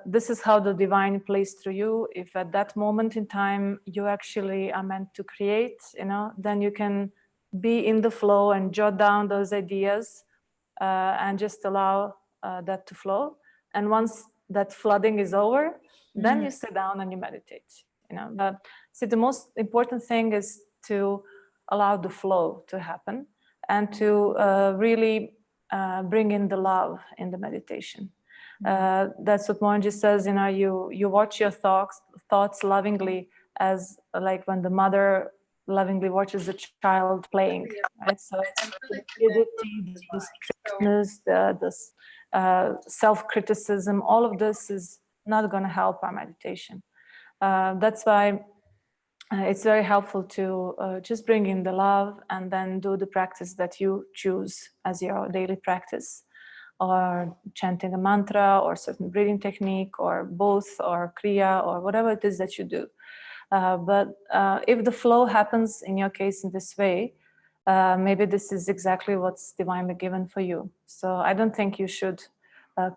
this is how the divine plays through you, if at that moment in time you actually are meant to create, then you can be in the flow and jot down those ideas and just allow that to flow. And once that flooding is over, then you sit down and you meditate. But see, the most important thing is to allow the flow to happen and to really bring in the love in the meditation. That's what Mohanji says, you watch your thoughts lovingly as like when the mother lovingly watches the child playing, right? So the rigidity, the strictness, the self-criticism, all of this is not going to help our meditation. That's why it's very helpful to just bring in the love and then do the practice that you choose as your daily practice, or chanting a mantra or certain breathing technique or both, or kriya, or whatever it is that you do. But if the flow happens in your case in this way, maybe this is exactly what's divinely given for you. So I don't think you should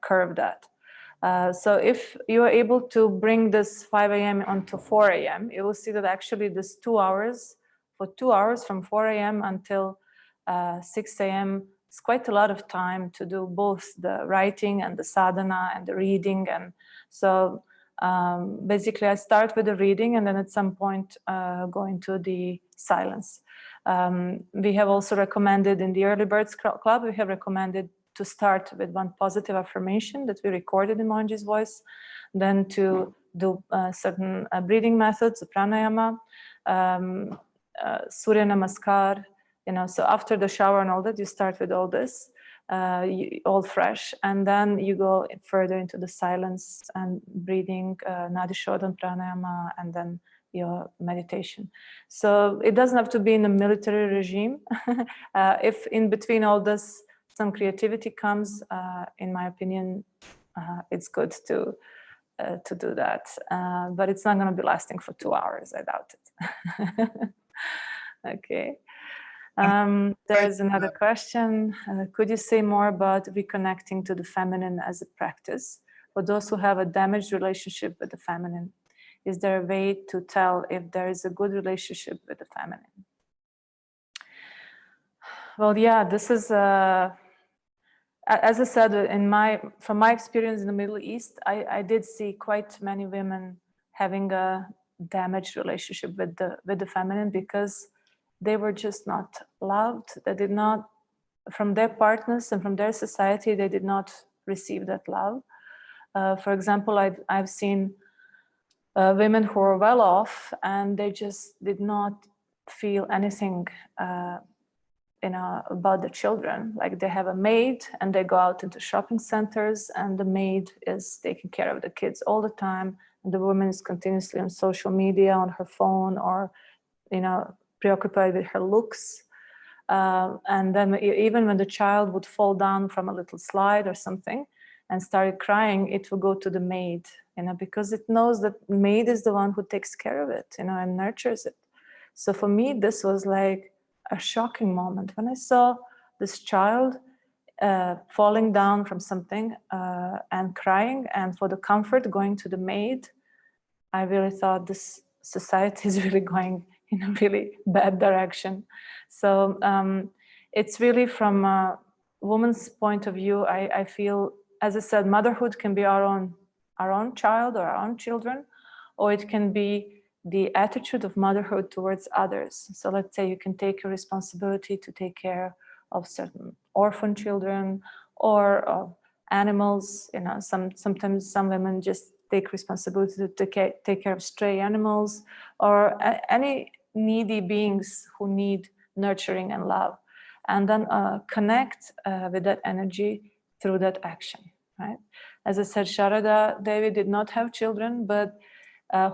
curve that. So if you are able to bring this 5 a.m. onto 4 a.m., you will see that actually this 2 hours, for 2 hours from 4 a.m. until 6 a.m., it's quite a lot of time to do both the writing and the sadhana and the reading. And so basically I start with the reading and then at some point go into the silence. We have also recommended in the Early Birds Club, we have recommended to start with one positive affirmation that we recorded in Mohanji's voice, then to do certain breathing methods, pranayama, Surya Namaskar, so after the shower and all that, you start with all this, all fresh, and then you go further into the silence and breathing, Nadi Shodhan pranayama, and then your meditation. So it doesn't have to be in a military regime. If in between all this, some creativity comes, in my opinion, it's good to do that. But it's not going to be lasting for 2 hours. I doubt it. Okay. There's another question. Could you say more about reconnecting to the feminine as a practice for those who have a damaged relationship with the feminine? Is there a way to tell if there is a good relationship with the feminine? Well, yeah, this is, as I said, from my experience in the Middle East, I did see quite many women having a damaged relationship with the feminine because they were just not loved. They did not, from their partners and from their society, they did not receive that love. For example, I've seen women who were well off and they just did not feel anything about the children. Like they have a maid and they go out into shopping centers and the maid is taking care of the kids all the time. And the woman is continuously on social media, on her phone, or, preoccupied with her looks. And then even when the child would fall down from a little slide or something and started crying, it will go to the maid, because it knows that maid is the one who takes care of it, and nurtures it. So for me, this was like a shocking moment when I saw this child falling down from something and crying, and for the comfort going to the maid. I really thought this society is really going in a really bad direction. So it's really from a woman's point of view, I feel, as I said, motherhood can be our own child or our own children, or it can be the attitude of motherhood towards others. So let's say you can take a responsibility to take care of certain orphan children or of animals. Sometimes some women just take responsibility to take care of stray animals or any needy beings who need nurturing and love, and then connect with that energy through that action, right? As I said, Sharada Devi did not have children, but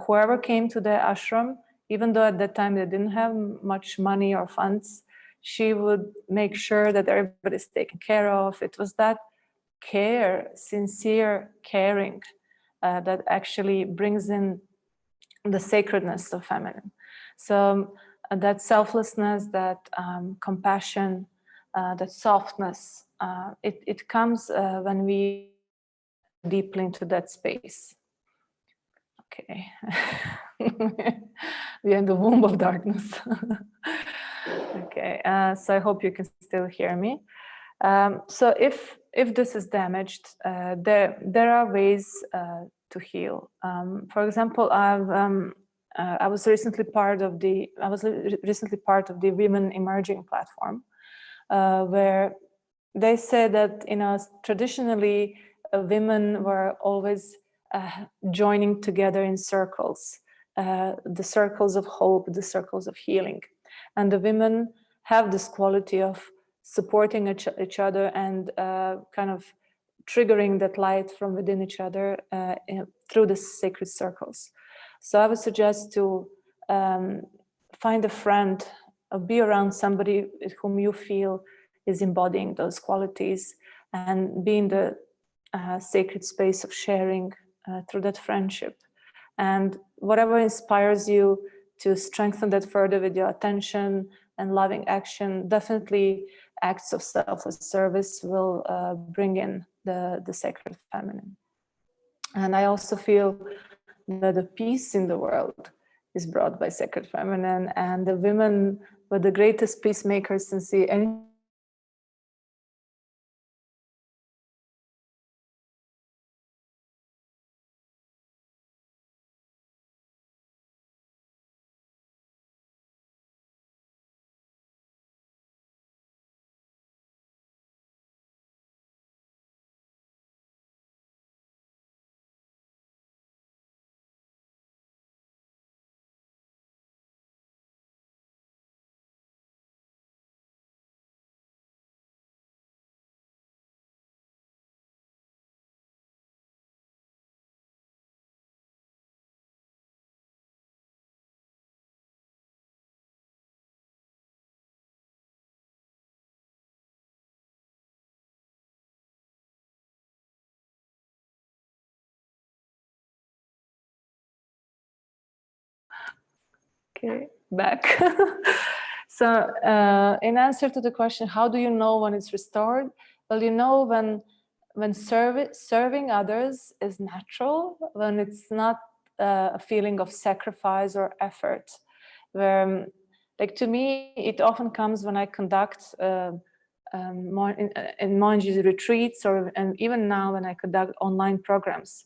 whoever came to the ashram, even though at that time they didn't have much money or funds, she would make sure that everybody's taken care of. It was that care, sincere caring, that actually brings in the sacredness of feminine. So that selflessness, that compassion, that softness, it comes when we deeply into that space. Okay. We're in the womb of darkness. Okay, so I hope you can still hear me. So if this is damaged, there are ways to heal. For example, I was recently part of the Women Emerging platform, where they say that traditionally women were always joining together in circles the circles of hope, the circles of healing. And the women have this quality of supporting each other and kind of triggering that light from within each other through the sacred circles. So I would suggest to find a friend, be around somebody whom you feel is embodying those qualities, and be in the sacred space of sharing through that friendship. And whatever inspires you to strengthen that further with your attention and loving action, definitely acts of selfless service will bring in the sacred feminine. And I also feel that the peace in the world is brought by sacred feminine, and the women were the greatest peacemakers since the ancient. Okay, back. So in answer to the question, how do you know when it's restored? Well, you know when serving others is natural, when it's not a feeling of sacrifice or effort. Where, like, to me, it often comes when I conduct in Monji's retreats, or and even now when I conduct online programs.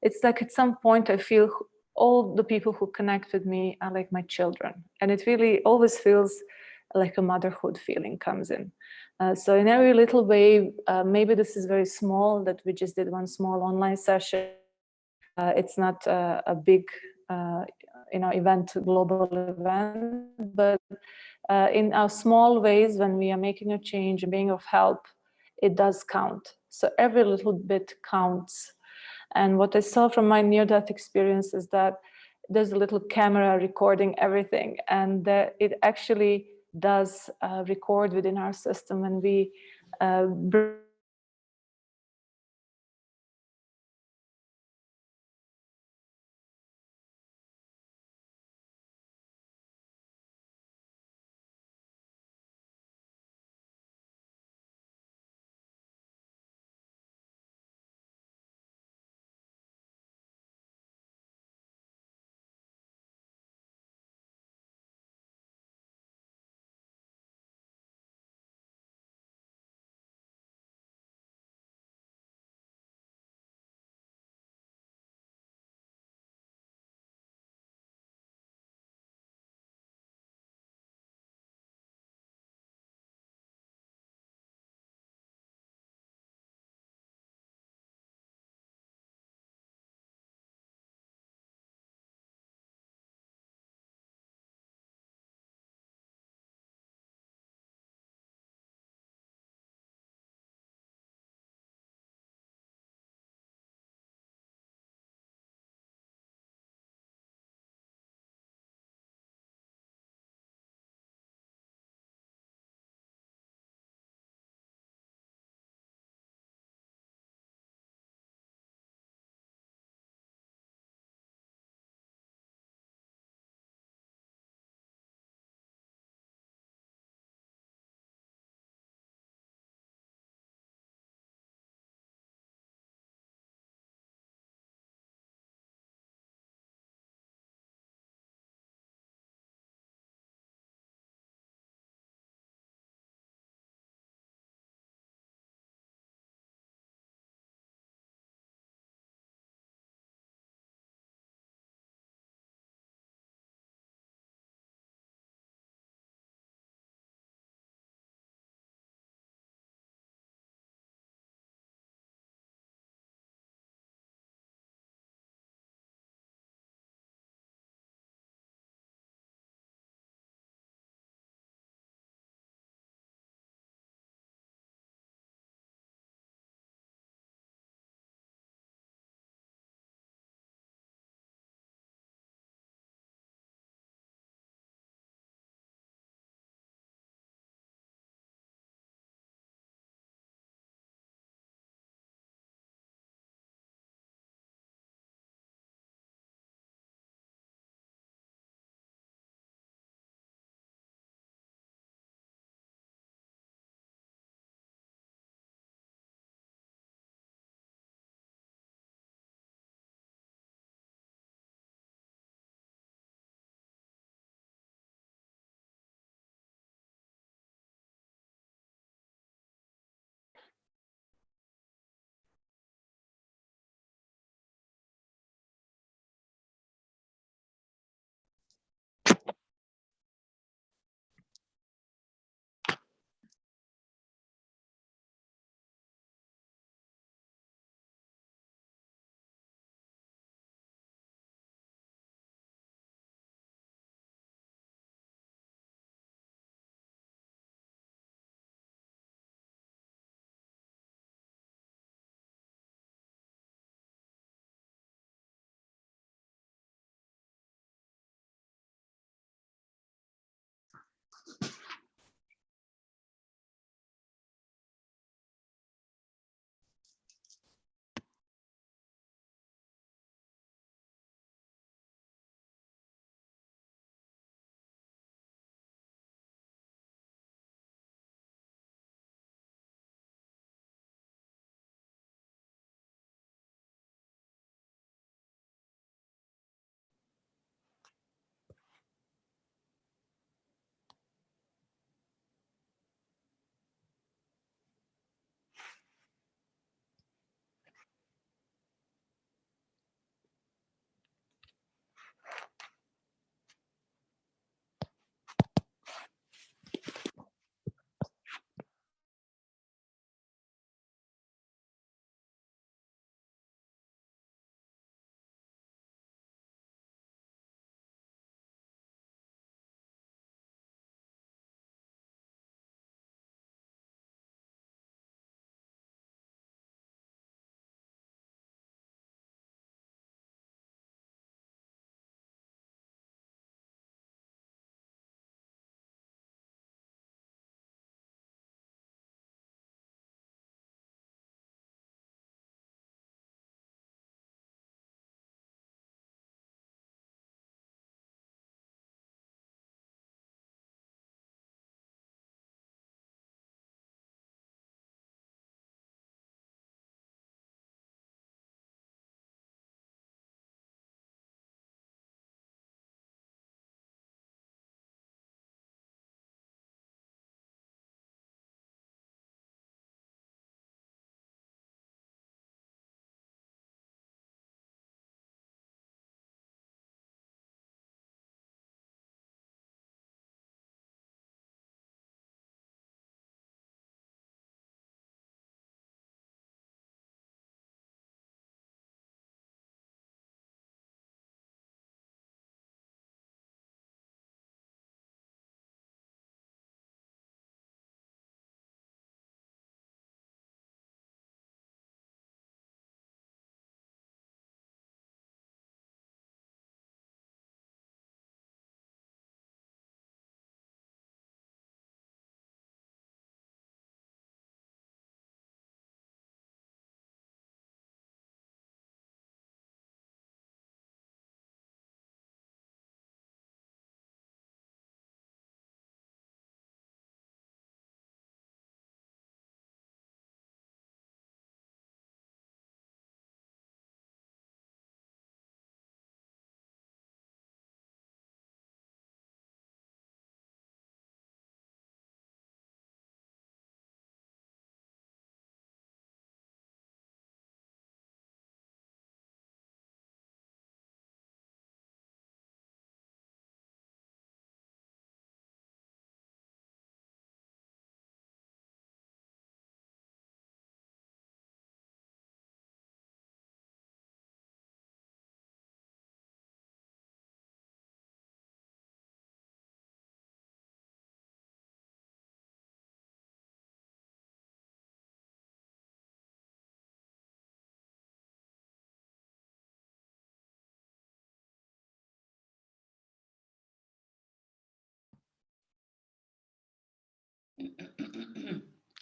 It's like at some point I feel all the people who connect with me are like my children, and it really always feels like a motherhood feeling comes in. So in every little way, maybe this is very small, that we just did one small online session. It's not a big event, global event, but in our small ways, when we are making a change and being of help, it does count. So every little bit counts. And what I saw from my near-death experience is that there's a little camera recording everything, and that it actually does record within our system when we bring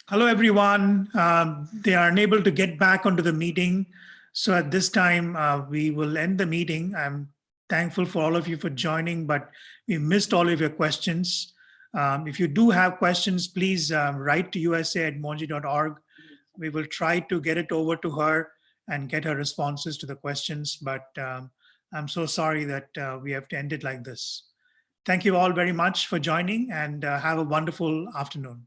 Hello, everyone. They are unable to get back onto the meeting. So at this time, we will end the meeting. I'm thankful for all of you for joining, but we missed all of your questions. If you do have questions, please write to usa@monji.org. We will try to get it over to her and get her responses to the questions, but I'm so sorry that we have to end it like this. Thank you all very much for joining, and have a wonderful afternoon.